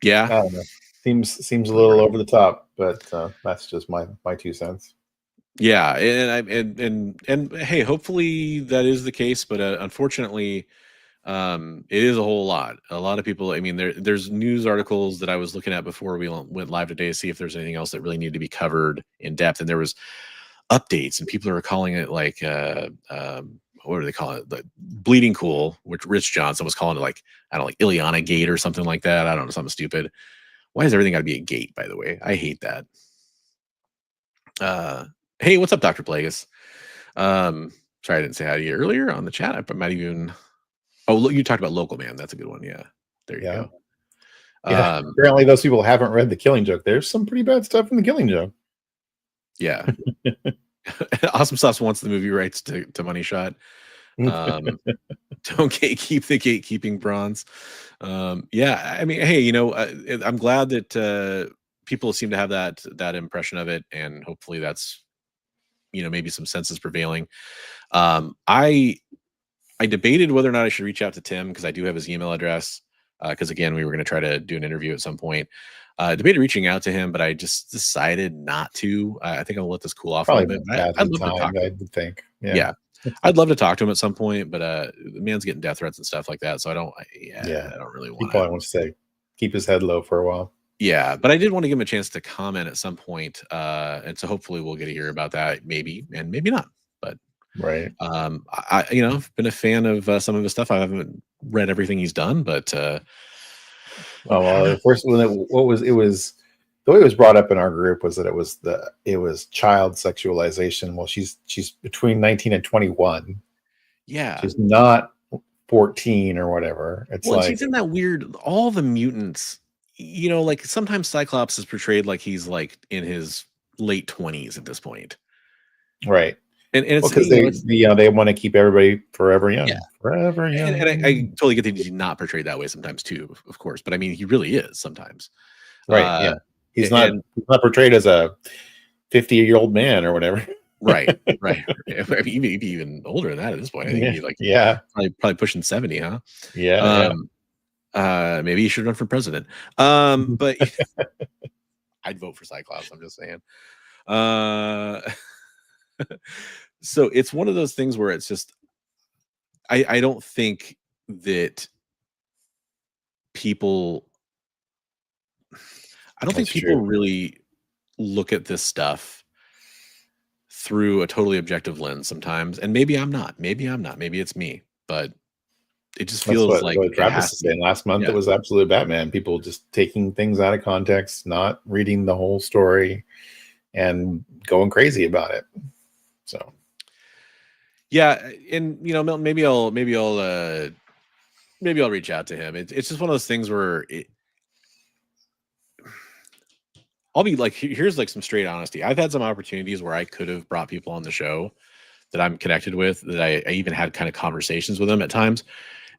S2: Yeah.
S3: I don't know. Seems a little over the top, but that's just my 2 cents.
S2: Yeah, and hey, hopefully that is the case, but unfortunately, it is a whole lot. A lot of people. I mean, there's news articles that I was looking at before we went live today to see if there's anything else that really needed to be covered in depth, and there was updates, and people are calling it like what do they call it? The Bleeding Cool, which Rich Johnson was calling it like, I don't know, like Ileana Gate or something like that. I don't know, something stupid. Why has everything got to be a gate, by the way? I hate that. Hey, what's up, Dr. Plagueis? Sorry, I didn't say hi to you earlier on the chat. I might even... Oh, look, you talked about Local Man. That's a good one. Yeah. There you go.
S3: Yeah. Apparently those people haven't read The Killing Joke. There's some pretty bad stuff in The Killing Joke.
S2: Yeah. Awesome Sauce wants the movie rights to Money Shot. Don't gatekeep the gatekeeping bronze. Yeah, I mean, hey, I'm glad that people seem to have that impression of it, and hopefully that's maybe some sense is prevailing. I debated whether or not I should reach out to Tim, because I do have his email address, because again, we were going to try to do an interview at some point. Debated reaching out to him, but I just decided not to. I think I'll let this cool off a little bit.
S3: I would think.
S2: Yeah. I'd love to talk to him at some point, but the man's getting death threats and stuff like that, so I don't really
S3: He
S2: want
S3: probably
S2: to.
S3: wants to keep his head low for a while.
S2: Yeah, but I did want to give him a chance to comment at some point, and so hopefully we'll get to hear about that, maybe and maybe not. But
S3: Right.
S2: I've been a fan of some of his stuff. I haven't read everything he's done, but
S3: Oh well, the first one, it was the way it was brought up in our group was that it was child sexualization. Well, she's between 19 and 21.
S2: yeah,
S3: She's not 14 or whatever. It's
S2: well,
S3: like,
S2: she's in that weird. All the mutants, like sometimes Cyclops is portrayed like he's like in his late 20s at this point,
S3: right.
S2: and it's
S3: Because they want to keep everybody forever young.
S2: Yeah.
S3: Forever young.
S2: And I totally get that he's not portrayed that way sometimes too, of course. But I mean, he really is sometimes.
S3: Right. Yeah. He's not portrayed as a 50-year-old man or whatever.
S2: Right. I mean, even older than that at this point. I think he's like probably pushing 70, huh?
S3: Yeah.
S2: Maybe he should run for president. But I'd vote for Cyclops. I'm just saying. So it's one of those things where it's just I don't think that people really look at this stuff through a totally objective lens sometimes. And maybe I'm not. Maybe it's me. But it just feels like
S3: what Travis was saying last month. It was absolute Batman. People just taking things out of context, not reading the whole story, and going crazy about it. So
S2: yeah, and maybe I'll reach out to him. It's just one of those things where I'll be like, here's like some straight honesty. I've had some opportunities where I could have brought people on the show that I'm connected with, that I even had kind of conversations with them at times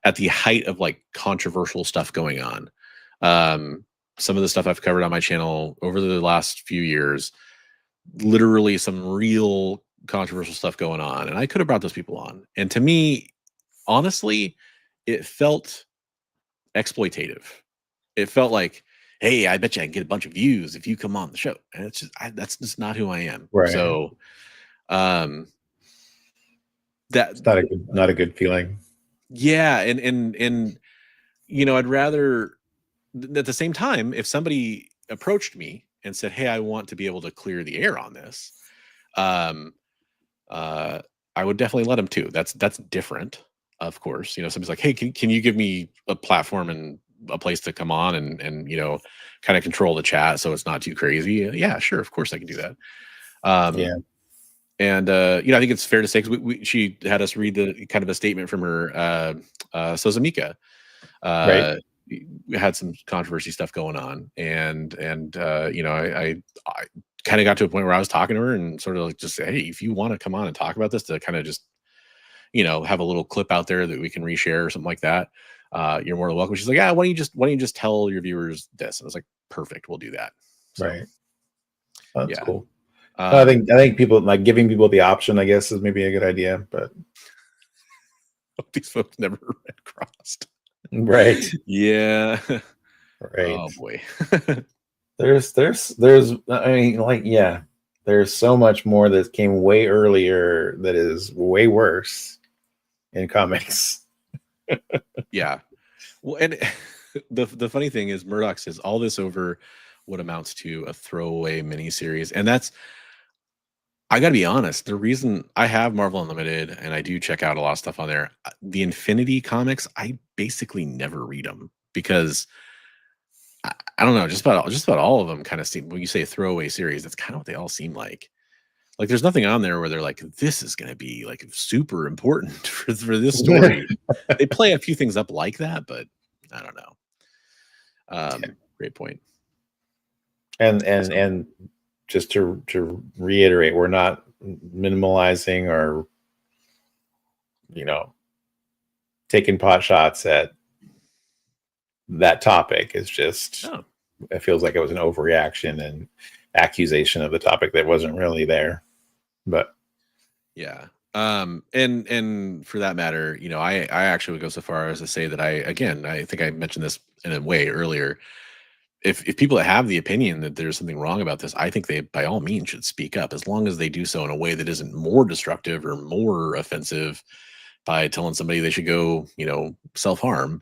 S2: at the height of like controversial stuff going on. Some of the stuff I've covered on my channel over the last few years, literally some real controversial stuff going on, and I could have brought those people on. And to me, honestly, it felt exploitative. It felt like, hey, I bet you I can get a bunch of views if you come on the show. And it's just that's just not who I am.
S3: Right.
S2: So that's
S3: not a good feeling.
S2: Yeah, and I'd rather at the same time, if somebody approached me and said, hey, I want to be able to clear the air on this, I would definitely let them too. That's different, of course. Somebody's like, hey, can you give me a platform and a place to come on and kind of control the chat so it's not too crazy? Yeah, sure, of course I can do that. And I think it's fair to say, because she had us read the kind of a statement from her Sozamika.
S3: Right.
S2: We had some controversy stuff going on, and I kind of got to a point where I was talking to her and sort of like just say, hey, if you want to come on and talk about this, to kind of just have a little clip out there that we can reshare or something like that, you're more than welcome. She's like, yeah, why don't you just tell your viewers this? And I was like, perfect, we'll do that. So,
S3: right. That's cool. I think people like giving people the option, I guess, is maybe a good idea, but
S2: these folks never red crossed.
S3: Right.
S2: Yeah.
S3: Right.
S2: Oh boy.
S3: there's there's so much more that came way earlier that is way worse in comics.
S2: Yeah. Well, and the funny thing is Murdoch says all this over what amounts to a throwaway miniseries. And I gotta be honest, the reason I have Marvel Unlimited and I do check out a lot of stuff on there, the Infinity comics, I basically never read them because I don't know, just about all of them kind of seem, when you say a throwaway series, that's kind of what they all seem like. Like there's nothing on there where they're like, this is going to be like super important for this story. They play a few things up like that, but I don't know. Great point.
S3: And just to reiterate, we're not minimalizing or taking pot shots at that topic. It's just it feels like it was an overreaction and accusation of the topic that wasn't really there. But
S2: yeah. And for that matter, I actually would go so far as to say that I think I mentioned this in a way earlier. if people that have the opinion that there's something wrong about this, I think they by all means should speak up, as long as they do so in a way that isn't more destructive or more offensive by telling somebody they should go, self-harm,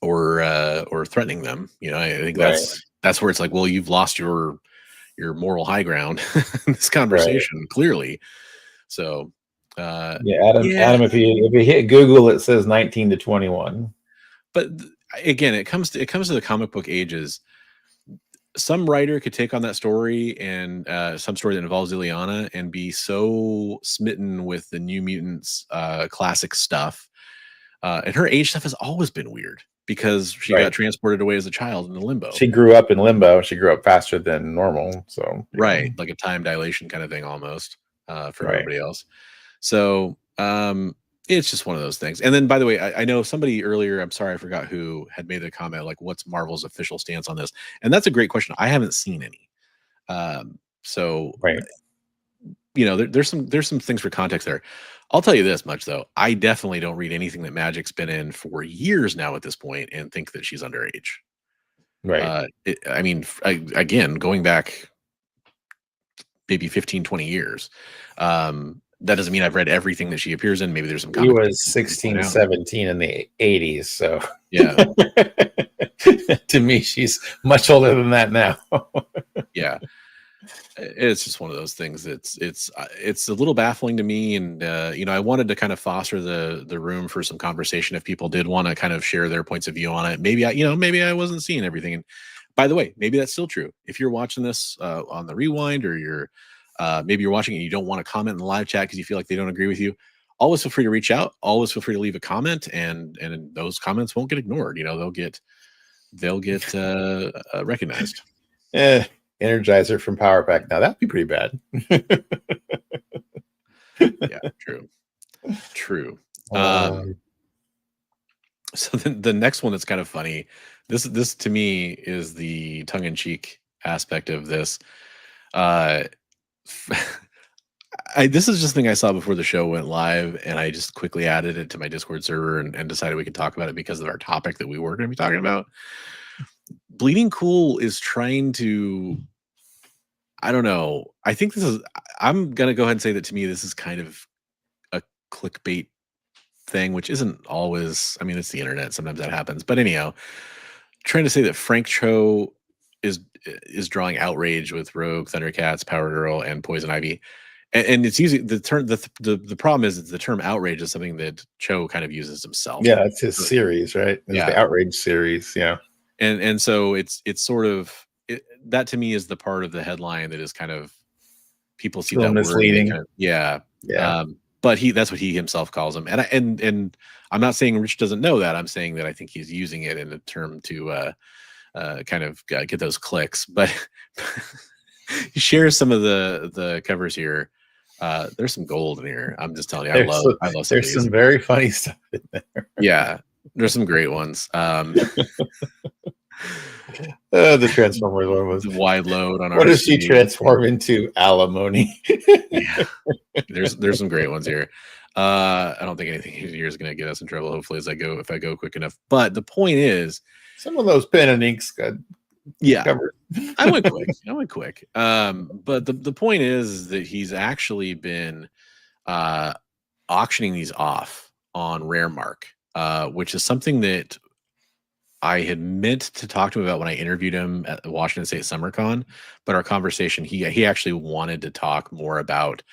S2: or threatening them. I think
S3: Right.
S2: that's where it's like, well, you've lost your moral high ground in this
S3: Right.
S2: conversation, clearly. So
S3: Yeah, Adam, if you hit Google, it says 19 to 21.
S2: but again, it comes to the comic book ages. Some writer could take on that story and some story that involves Ileana and be so smitten with the New Mutants classic stuff. And her age stuff has always been weird because she got transported away as a child into limbo.
S3: She grew up in limbo. She grew up faster than normal. So
S2: right, like a time dilation kind of thing almost for everybody else. So it's just one of those things. And then, by the way, I know somebody earlier, I'm sorry, I forgot who, had made the comment, like, what's Marvel's official stance on this? And that's a great question. I haven't seen any. So, there's some things for context there. I'll tell you this much, though. I definitely don't read anything that Magik's been in for years now at this point and think that she's underage.
S3: Right.
S2: Again, going back maybe 15, 20 years. That doesn't mean I've read everything that she appears in. Maybe there's some.
S3: He was 16, 17 in the 80s. So
S2: yeah,
S3: to me, she's much older than that now.
S2: Yeah, it's just one of those things. It's a little baffling to me, and I wanted to kind of foster the room for some conversation if people did want to kind of share their points of view on it. Maybe I wasn't seeing everything. And by the way, maybe that's still true. If you're watching this on the rewind, or you're maybe you're watching and you don't want to comment in the live chat because you feel like they don't agree with you, always feel free to reach out. Always feel free to leave a comment, and those comments won't get ignored. They'll get recognized.
S3: Energizer from Power Pack. Now that'd be pretty bad.
S2: Yeah, true. So the next one that's kind of funny. This to me is the tongue-in-cheek aspect of this. This is just a thing I saw before the show went live, and I just quickly added it to my Discord server and decided we could talk about it because of our topic that we were going to be talking about. Bleeding Cool is trying to, I don't know. I think I'm going to go ahead and say that to me, this is kind of a clickbait thing, which isn't always, it's the internet. Sometimes that happens. But anyhow, trying to say that Frank Cho is drawing outrage with Rogue, Thundercats, Power Girl, and Poison Ivy. And it's using the term, the problem is the term outrage is something that Cho kind of uses himself.
S3: Yeah, it's his series, right? It's the outrage series. Yeah.
S2: And so it's sort of that to me is the part of the headline that is kind of people see that
S3: misleading.
S2: Word. Yeah. But that's what he himself calls them. And I'm not saying Rich doesn't know that. I'm saying that I think he's using it in a term to kind of get those clicks. But he shares some of the covers here. There's some gold in here. I'm just telling you, I love
S3: there's some very funny stuff in there.
S2: Yeah, there's some great ones.
S3: The Transformers one was
S2: the wide load on.
S3: What does she transform into? Alimony.
S2: Yeah. There's some great ones here. I don't think anything here is going to get us in trouble. Hopefully, if I go quick enough. But the point is,
S3: some of those pen and inks got covered.
S2: I went quick. But the point is that he's actually been auctioning these off on Raremark, which is something that I had meant to talk to him about when I interviewed him at Washington State SummerCon. But our conversation, he actually wanted to talk more about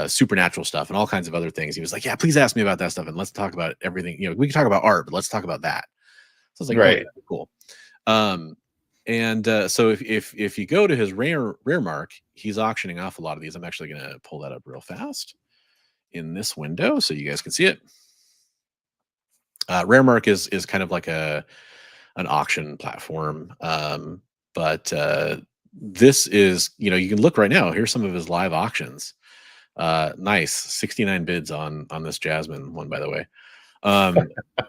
S2: supernatural stuff and all kinds of other things. He was like, "Yeah, please ask me about that stuff, and let's talk about everything. We can talk about art, but let's talk about that." So I was like, "Right, okay, cool." So if you go to his Raremark, he's auctioning off a lot of these. I'm actually going to pull that up real fast in this window so you guys can see it. Raremark is kind of like an auction platform, but this is, you can look right now. Here's some of his live auctions. Nice, 69 bids on this Jasmine one, by the way.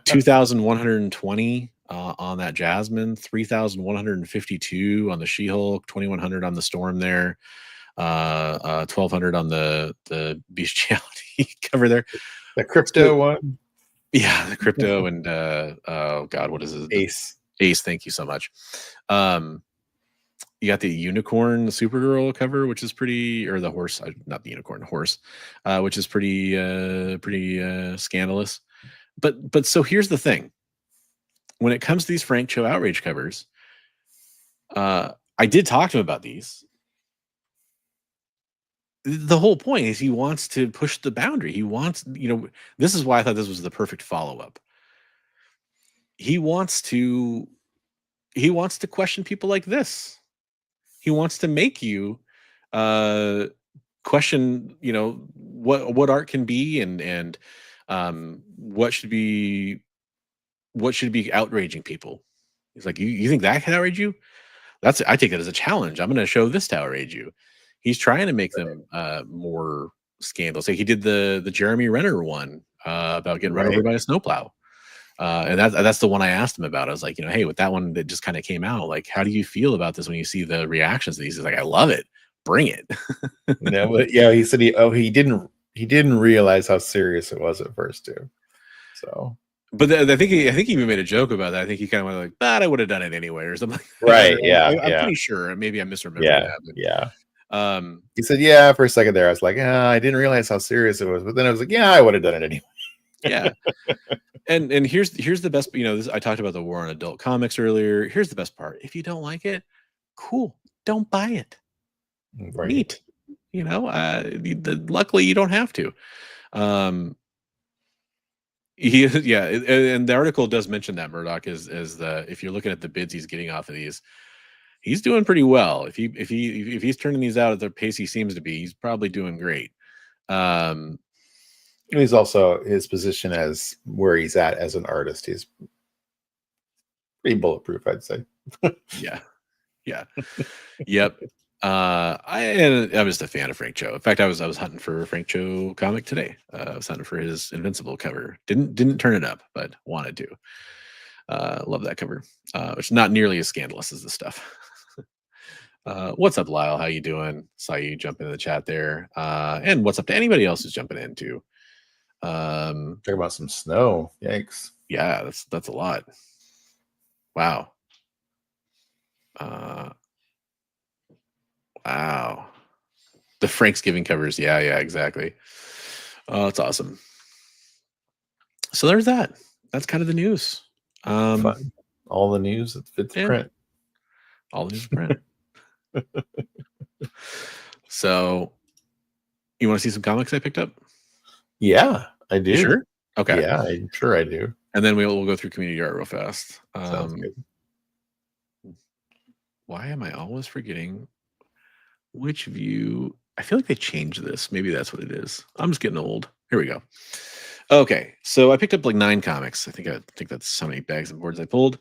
S2: 2,120 on that Jasmine, 3,152 on the She-Hulk, 2,100 on the Storm there, 1,200 on the Bestiality cover there.
S3: The Crypto one.
S2: Yeah, the Crypto and oh god, what is it? Ace, thank you so much. You got the unicorn Supergirl cover, which is pretty, or the horse, not the unicorn, horse, which is pretty scandalous. But so here's the thing: when it comes to these Frank Cho outrage covers, I did talk to him about these. The whole point is he wants to push the boundary. He wants, this is why I thought this was the perfect follow-up. He wants to question people like this. He wants to make you question, what art can be and what should be outraging people. He's like, you think that can outrage you? I take that as a challenge. I'm going to show this to outrage you. He's trying to make them more scandalous. Like he did the Jeremy Renner one about getting run over by a snowplow. And that's the one I asked him about. I was like, hey, with that one that just kind of came out, like, how do you feel about this when you see the reactions to these? He's like, I love it. Bring it.
S3: But yeah, he said he didn't realize how serious it was at first too. So,
S2: but I think he even made a joke about that. I think he kind of went like, "But I would have done it anyway," or something.
S3: Right?
S2: I'm pretty sure. Maybe I'm misremembering that. But,
S3: yeah. He said, "Yeah." For a second there, I was like, "I didn't realize how serious it was," but then I was like, "Yeah, I would have done it anyway."
S2: Yeah. And here's the best. I talked about the war on adult comics earlier. Here's the best part: if you don't like it, cool, don't buy it.
S3: Right.
S2: Neat. Luckily you don't have to. And the article does mention that Murdoch is if you're looking at the bids he's getting off of these, he's doing pretty well. If he's turning these out at the pace he seems to be, he's probably doing great.
S3: He's also, his position as where he's at as an artist, he's pretty bulletproof, I'd say.
S2: Yeah. Yep. I'm just a fan of Frank Cho. In fact, I was hunting for a Frank Cho comic today. I was hunting for his Invincible cover. Didn't turn it up, but wanted to. Love that cover. Which is not nearly as scandalous as this stuff. What's up, Lyle? How you doing? Saw you jump into the chat there. And what's up to anybody else who's jumping in too?
S3: Talk about some snow. Yikes.
S2: Yeah, that's a lot. Wow. Wow. The Franksgiving covers. Yeah, exactly. Oh, it's awesome. So there's that. That's kind of the news.
S3: Fun. All the news that fits print.
S2: All the news print. So you want to see some comics I picked up?
S3: Yeah, I do.
S2: You sure? Okay.
S3: Yeah, I'm sure I do.
S2: And then we'll go through community art real fast.
S3: Sounds good.
S2: Why am I always forgetting which view? I feel like they changed this. Maybe that's what it is. I'm just getting old. Here we go. Okay, so I picked up like 9 comics. I think that's how many bags and boards I pulled.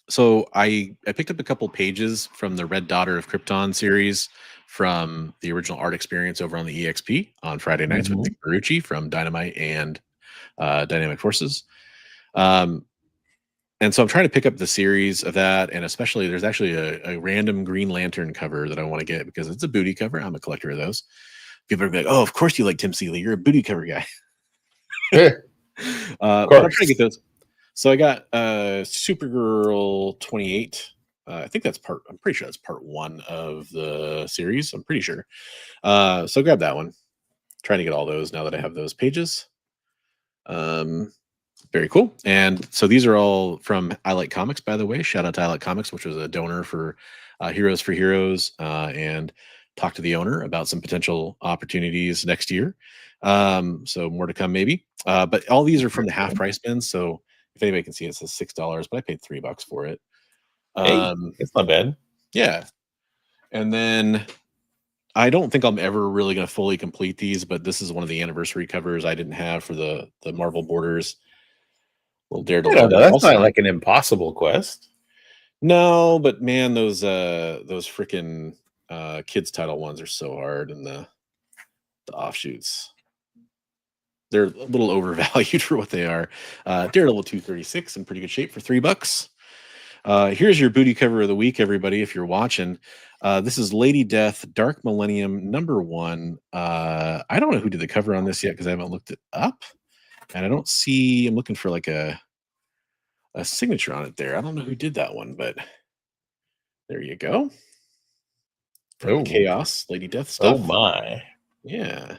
S2: So I picked up a couple pages from the Red Daughter of Krypton series from the original art experience over on the EXP on Friday nights with Nick Barucci from Dynamite and Dynamic Forces. And so I'm trying to pick up the series of that, and especially there's actually a random Green Lantern cover that I want to get because it's a booty cover. I'm a collector of those. People are like, "Oh, of course you like Tim Seeley. You're a booty cover guy." But I'm trying to get those. So I got Supergirl 28. I'm pretty sure that's part 1 of the series. I'm pretty sure. So grab that one. Trying to get all those now that I have those pages. Very cool. And so these are all from I Like Comics, by the way. Shout out to I Like Comics, which was a donor for Heroes for Heroes, and talk to the owner about some potential opportunities next year. So more to come maybe. But all these are from the half price bins. So if anybody can see, it says $6, but I paid $3 for it.
S3: It's not bad.
S2: Yeah. And then I don't think I'm ever really going to fully complete these, but this is one of the anniversary covers I didn't have for the Marvel Borders. Little Daredevil.
S3: That's not like an impossible quest.
S2: No, but man, those freaking kids title ones are so hard, and the offshoots, they're a little overvalued for what they are. Daredevil 236 in pretty good shape for $3. Here's your booty cover of the week, everybody. If you're watching, this is Lady Death, Dark Millennium #1. I don't know who did the cover on this yet because I haven't looked it up, and I don't see. I'm looking for like a a signature on it there. I don't know who did that one, but there you go. From
S3: Oh,
S2: Chaos, Lady Death
S3: oh
S2: stuff.
S3: my.
S2: Yeah.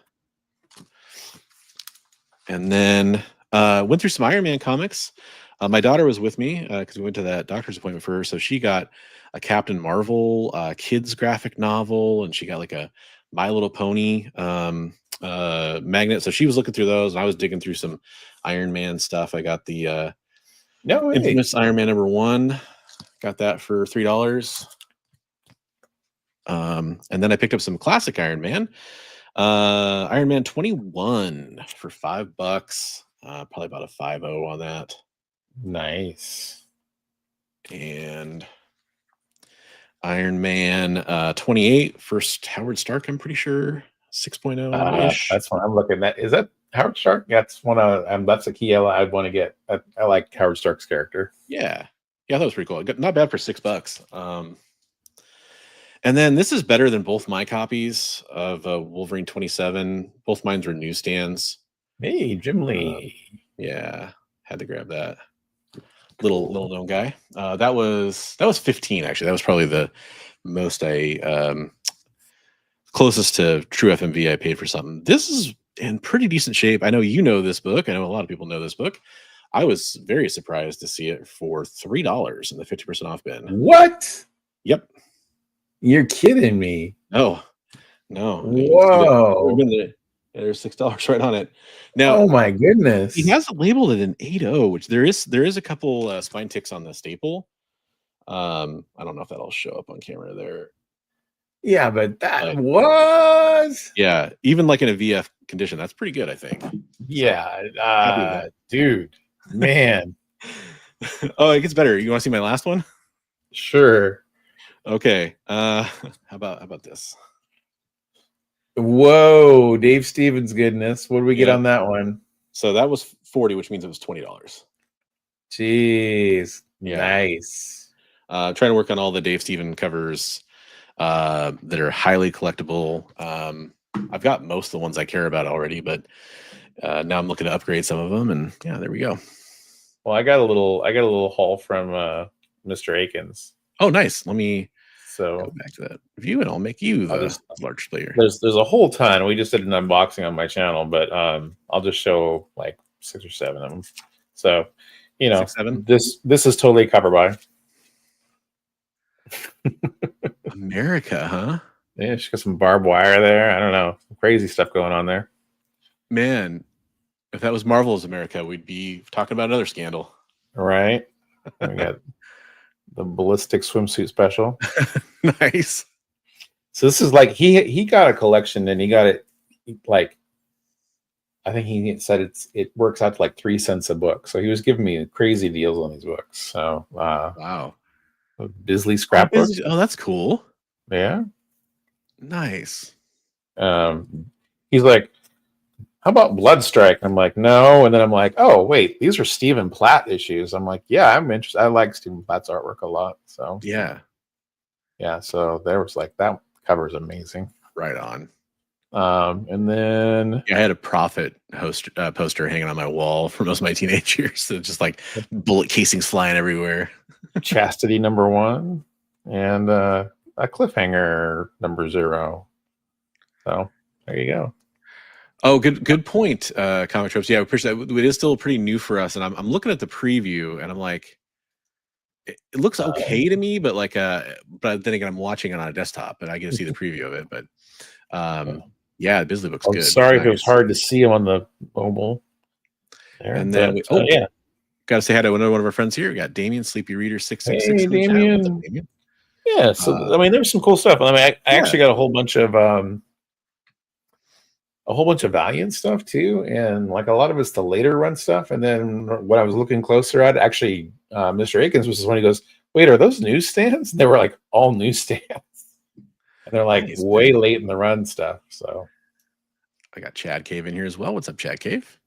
S2: And then went through some Iron Man comics. My daughter was with me because we went to that doctor's appointment for her. So she got a Captain Marvel kids graphic novel, and she got like a My Little Pony magnet. So she was looking through those, and I was digging through some Iron Man stuff. I got the
S3: No way.
S2: infamous Iron Man #1. Got that for $3. And then I picked up some classic Iron Man. Iron Man 21 for $5. Probably about a 5.0 on that.
S3: Nice.
S2: And Iron Man 28, first Howard Stark, I'm pretty sure 6.0-ish.
S3: That's what I'm looking at. Is that Howard Stark? That's one of that's a key I'd want to get. I like Howard Stark's character.
S2: Yeah, that was pretty cool. Not bad for $6. And then this is better than both my copies of Wolverine 27. Both mines were newsstands.
S3: Hey, Jim Lee.
S2: Yeah, had to grab that. Little known guy. That was 15 actually. That was probably the most closest to true FMV I paid for something. This is in pretty decent shape. I know you know this book. I know a lot of people know this book. I was very surprised to see it for $3 in the 50% off bin.
S3: What?
S2: Yep.
S3: You're kidding me.
S2: No.
S3: Whoa.
S2: There's $6 right on it. Now,
S3: oh my goodness.
S2: He has it labeled at an 8.0, which there is a couple spine ticks on the staple. I don't know if that'll show up on camera there.
S3: Yeah, but that was
S2: even like in a VF condition, that's pretty good, I think.
S3: Yeah, dude, man.
S2: Oh, it gets better. You want to see my last one?
S3: Sure.
S2: Okay. How about this?
S3: Whoa, Dave Stevens goodness. What did we get on that one?
S2: So that was 40, which means it was $20.
S3: Jeez.
S2: Yeah.
S3: Nice.
S2: Trying to work on all the Dave Stevens covers that are highly collectible. I've got most of the ones I care about already, but now I'm looking to upgrade some of them, and yeah, there we go.
S3: Well, I got a little haul from Mr. Akins.
S2: Oh, nice. Let me
S3: go
S2: back to that view, and I'll make you the large player.
S3: There's a whole ton. We just did an unboxing on my channel, but I'll just show like 6 or 7 of them. So,
S2: 6, 7?
S3: This is totally cover by.
S2: America, huh?
S3: Yeah, she got some barbed wire there. I don't know. Crazy stuff going on there.
S2: Man, if that was Marvel's America, we'd be talking about another scandal.
S3: Right? We got the ballistic swimsuit special.
S2: Nice.
S3: So this is like he got a collection, and he got it like, I think he said it works out to like 3 cents a book. So he was giving me crazy deals on these books. So
S2: wow.
S3: Bisley scrapbook.
S2: Oh, that's cool.
S3: Yeah.
S2: Nice.
S3: He's like, how about Bloodstrike? I'm like, no. And then I'm like, oh, wait, these are Stephen Platt issues. I'm like, yeah, I'm interested. I like Stephen Platt's artwork a lot. So
S2: yeah.
S3: So there was like, that cover is amazing.
S2: Right on.
S3: And then
S2: I had a Prophet poster hanging on my wall for most of my teenage years. So just like bullet casings flying everywhere.
S3: Chastity #1 and a Cliffhanger #0. So there you go.
S2: Oh, good point. Comic Tropes. Yeah, we appreciate that. It is still pretty new for us, and I'm looking at the preview, and I'm like, it looks okay to me, but like, but then again, I'm watching it on a desktop, and I get to see the preview of it. But yeah, Bisley looks good.
S3: Sorry if it was hard to see him on the mobile. There,
S2: and then
S3: yeah,
S2: got to say hi to one of our friends here. We got Damien, Sleepy Reader 666.
S3: Hey, Damien. Yeah, so I mean, there's some cool stuff. I mean, I actually got a whole bunch of Valiant stuff too, and like a lot of it's the later run stuff. And then when I was looking closer at, actually, Mr. Akins was when he goes, "Wait, are those newsstands?" And they were like all newsstands, and they're like way late in the run stuff. So
S2: I got Chad Cave in here as well. What's up, Chad Cave?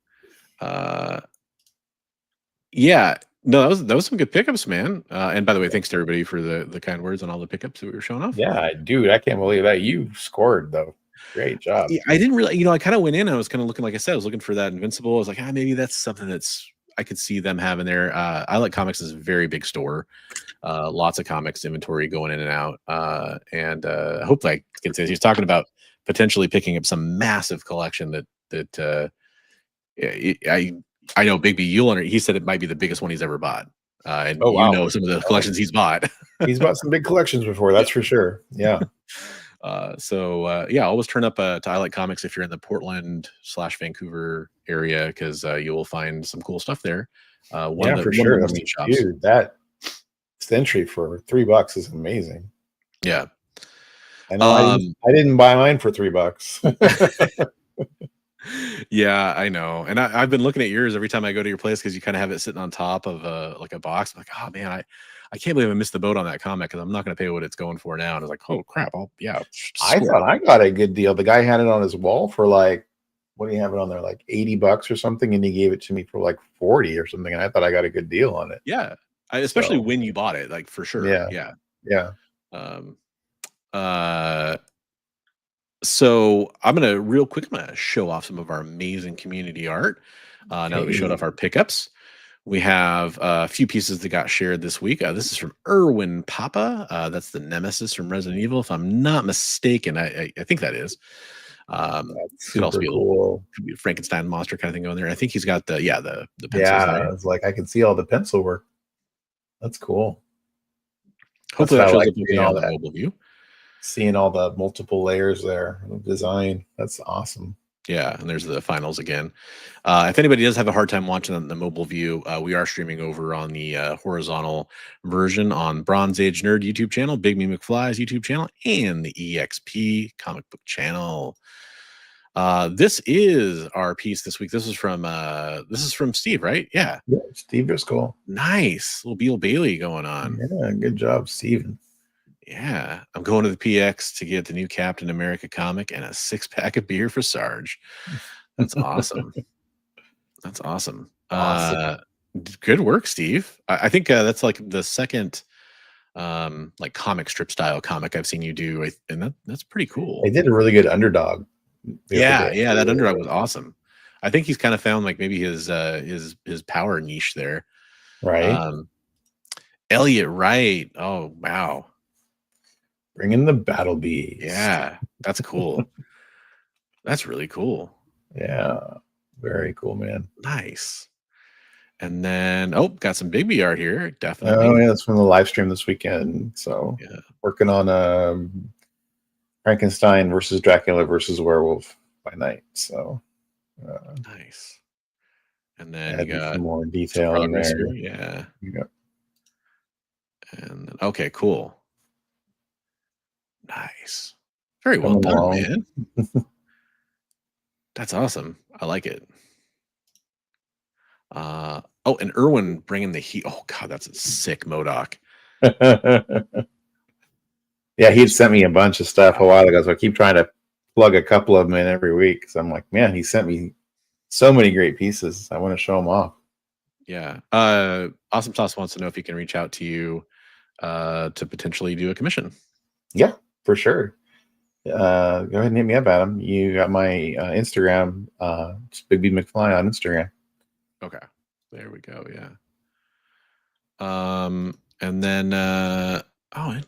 S2: Yeah, no, that was some good pickups, man. And by the way, thanks to everybody for the kind words on all the pickups that we were showing off.
S3: Yeah, dude, I can't believe that you scored though. Great job.
S2: I didn't really, I kind of went in. I was kind of looking, like I said, I was looking for that Invincible. I was like, maybe that's something that's I could see them having their I Like Comics is a very big store. Lots of comics inventory going in and out. And hopefully I can say he's talking about potentially picking up some massive collection that I know Bigby Euler, he said it might be the biggest one he's ever bought. And
S3: Oh, wow.
S2: some of the collections he's bought.
S3: He's bought some big collections before, that's for sure. Yeah.
S2: Yeah, always turn up to I Like Comics if you're in the Portland/Vancouver area, because you will find some cool stuff there.
S3: Yeah, for sure. I mean, dude, that entry for $3 is amazing.
S2: Yeah.
S3: I know I didn't buy mine for $3.
S2: Yeah, I know. And I've been looking at yours every time I go to your place, because you kind of have it sitting on top of like a box. I'm like, oh man, I can't believe I missed the boat on that comic, because I'm not going to pay what it's going for now. And I was like, oh crap.
S3: I thought I got a good deal. The guy had it on his wall for like, what do you have it on there? Like $80 or something. And he gave it to me for like 40 or something. And I thought I got a good deal on it.
S2: Yeah. Especially when you bought it, like, for sure.
S3: Yeah. Yeah.
S2: So I'm gonna show off some of our amazing community art. Now that we showed off our pickups, we have a few pieces that got shared this week. This is from Erwin Papa. That's the Nemesis from Resident Evil, if I'm not mistaken. I think that is. Could also be could be a Frankenstein monster kind of thing going there. I think he's got the pencils.
S3: Yeah, it's like I can see all the pencil work. That's cool.
S2: Hopefully that shows up okay on the mobile view.
S3: Seeing all the multiple layers there of design, that's awesome.
S2: Yeah, and there's the finals again. If anybody does have a hard time watching the mobile view, we are streaming over on the horizontal version on Bronze Age Nerd YouTube channel, Bigby McFly's YouTube channel, and the EXP comic book channel. This is our piece this week. This is from Steve, right? Yeah,
S3: Steve Driscoll.
S2: Nice, little Beal Bailey going on.
S3: Yeah, good job, Steven.
S2: Yeah, I'm going to the PX to get the new Captain America comic and a 6-pack of beer for Sarge. That's awesome. That's awesome. Good work, Steve. I think that's like the second like comic strip style comic I've seen you do, and that's pretty cool.
S3: They did a really good Underdog.
S2: Yeah, that Underdog was awesome. I think he's kind of found like maybe his power niche there.
S3: Right.
S2: Elliot Wright. Oh wow.
S3: Bringing the Battle Bees.
S2: Yeah, that's cool. That's really cool.
S3: Yeah, very cool, man.
S2: Nice. And then, got some Bigby art here. Definitely.
S3: Oh, yeah, that's from the live stream this weekend. So, working on Frankenstein versus Dracula versus Werewolf by Night. So,
S2: nice. And then you got
S3: some more detail in there.
S2: Yeah.
S3: Yep.
S2: And okay, cool. Nice. Very well done, man. That's awesome. I like it. And Erwin bringing the heat. Oh god, that's a sick MODOK.
S3: Yeah, he'd sent me a bunch of stuff a while ago, so I keep trying to plug a couple of them in every week. So I'm like, man, he sent me so many great pieces. I want to show them off.
S2: Yeah. Awesome Sauce wants to know if he can reach out to you to potentially do a commission.
S3: Yeah, for sure. Go ahead and hit me up, Adam. You got my Instagram. It's Bigby McFly on Instagram.
S2: Okay, there we go. Yeah. And then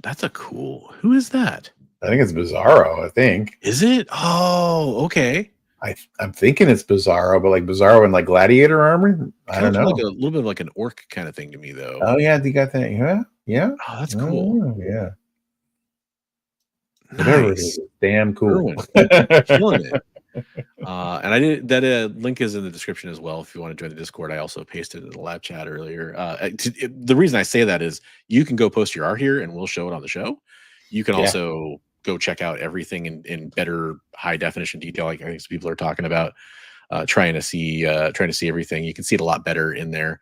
S2: that's a cool. Who is that?
S3: I think it's Bizarro. I think.
S2: Is it? Oh, okay.
S3: I'm thinking it's Bizarro, but like Bizarro in like gladiator armor. I don't know.
S2: Like a little bit of like an orc kind of thing to me, though.
S3: Oh yeah, you got that? Yeah, yeah.
S2: Oh, that's cool.
S3: Oh, yeah.
S2: Nice.
S3: Whatever it is, damn cool.
S2: Killing it. And I did that. Link is in the description as well. If you want to join the Discord, I also pasted it in the live chat earlier. The reason I say that is you can go post your art here, and we'll show it on the show. You can also go check out everything in better high definition detail, like I think some people are talking about. Trying to see everything. You can see it a lot better in there.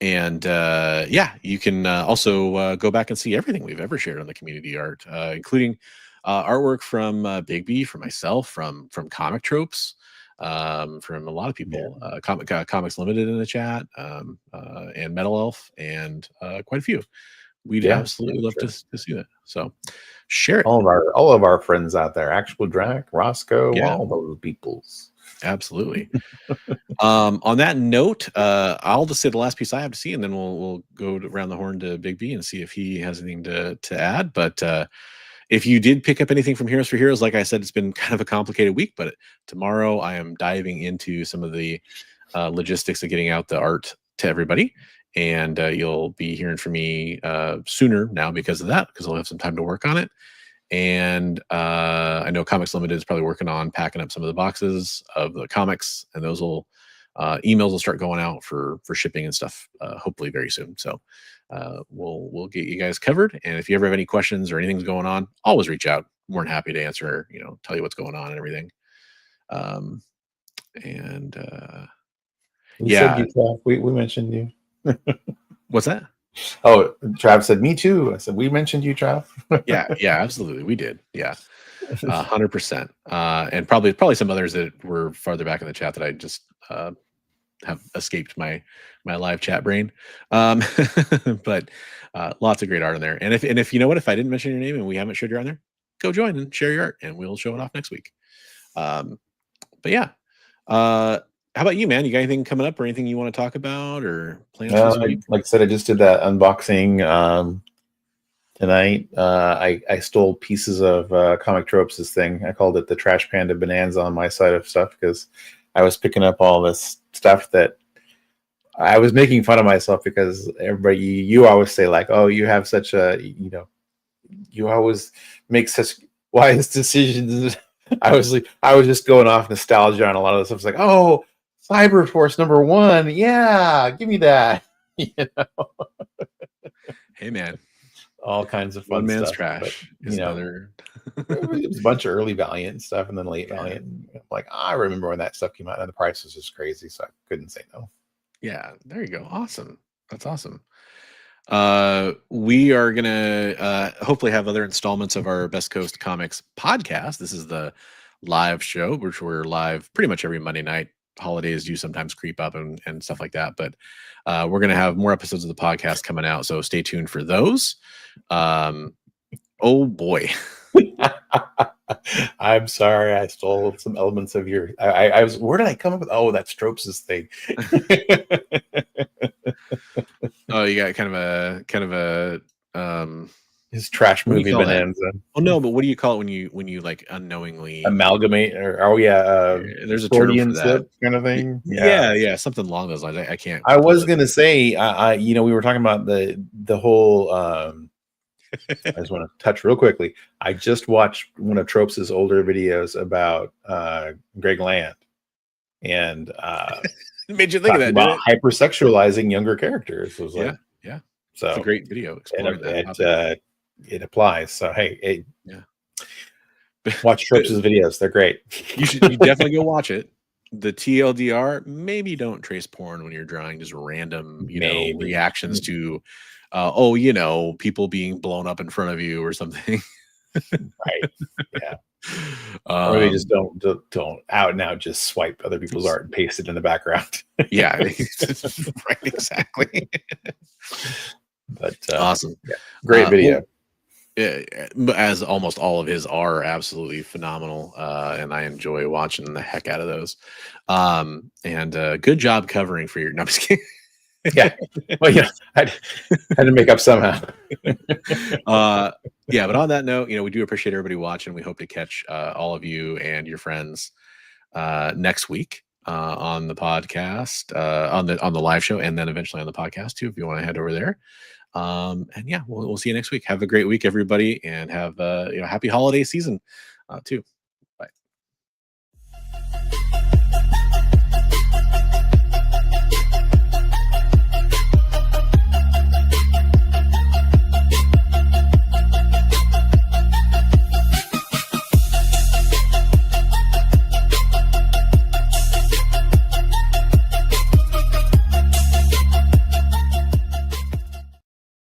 S2: You can also go back and see everything we've ever shared on the community art, including artwork from Bigby, from myself, from Comic Tropes, from a lot of people, Comics Limited in the chat, and Metal Elf, and quite a few. We'd absolutely love to see that. So share it.
S3: All of our friends out there, Actual Drac, Roscoe, all those peoples.
S2: Absolutely. On that note, I'll just say the last piece I have to see, and then we'll go around the horn to Big B and see if he has anything to add. But if you did pick up anything from Heroes for Heroes, like I said, it's been kind of a complicated week. But tomorrow I am diving into some of the logistics of getting out the art to everybody, and you'll be hearing from me sooner now because of that, because I'll have some time to work on it. And I know Comics Limited is probably working on packing up some of the boxes of the comics, and those will emails will start going out for shipping and stuff hopefully very soon. So we'll get you guys covered. And if you ever have any questions or anything's going on, always reach out. More than happy to answer, tell you what's going on and everything.
S3: Said you, Trav. We mentioned you.
S2: What's that?
S3: Oh, Trav said me too. I said we mentioned you, Trav.
S2: yeah, absolutely, we did. Yeah, 100%. And probably some others that were farther back in the chat that I just have escaped my live chat brain. But lots of great art in there. And if you know what, if I didn't mention your name and we haven't showed you on there, go join and share your art, and we'll show it off next week. But yeah. How about you, man? You got anything coming up or anything you want to talk about or plans this week?
S3: Like I said, I just did that unboxing tonight. I stole pieces of Comic Tropes' thing. I called it the Trash Panda Bonanza on my side of stuff because I was picking up all this stuff that I was making fun of myself because everybody, you always say like, oh, you have such a, you always make such wise decisions. I was just going off nostalgia on a lot of this stuff. It's like, oh, Cyberforce #1, yeah, give me that.
S2: Hey, man,
S3: all kinds of fun
S2: one man's
S3: stuff,
S2: trash.
S3: But,
S2: another.
S3: It was a bunch of early Valiant stuff and then late Valiant. Like I remember when that stuff came out, and the price was just crazy, so I couldn't say no.
S2: Yeah, there you go. Awesome. That's awesome. We are gonna hopefully have other installments of our Best Coast Comics podcast. This is the live show, which we're live pretty much every Monday night. Holidays do sometimes creep up and stuff like that, but we're gonna have more episodes of the podcast coming out, so stay tuned for those. Oh boy.
S3: I'm sorry, I stole some elements of your. I was. Where did I come up with? Oh, that's Tropes' thing.
S2: Oh, you got kind of a
S3: his trash movie Bonanza.
S2: Oh no, but what do you call it when you like unknowingly
S3: amalgamate or
S2: there's a term for that
S3: kind of thing.
S2: Yeah, something along those lines. I can't.
S3: I was gonna say, we were talking about the whole. I just want to touch real quickly. I just watched one of Tropes' older videos about Greg Land, and
S2: it made you think of that,
S3: about hypersexualizing younger characters. It was like,
S2: yeah.
S3: So
S2: it's a great video exploring that.
S3: It applies. So hey, watch Tropes' videos. They're great.
S2: You definitely go watch it. The TLDR: maybe don't trace porn when you're drawing just random, reactions to. People being blown up in front of you or something.
S3: Right. Yeah. Or they just don't out and out just swipe other people's art and paste it in the background.
S2: Yeah. Right. Exactly.
S3: But
S2: awesome.
S3: Yeah. Great video.
S2: As almost all of his are absolutely phenomenal. And I enjoy watching the heck out of those. And good job covering for your. No, I'm just kidding.
S3: Yeah. Well, yeah, I had to make up somehow.
S2: Yeah, but on that note, we do appreciate everybody watching. We hope to catch all of you and your friends next week on the podcast, on the live show, and then eventually on the podcast too, if you want to head over there. And yeah, we'll see you next week. Have a great week, everybody, and have happy holiday season too.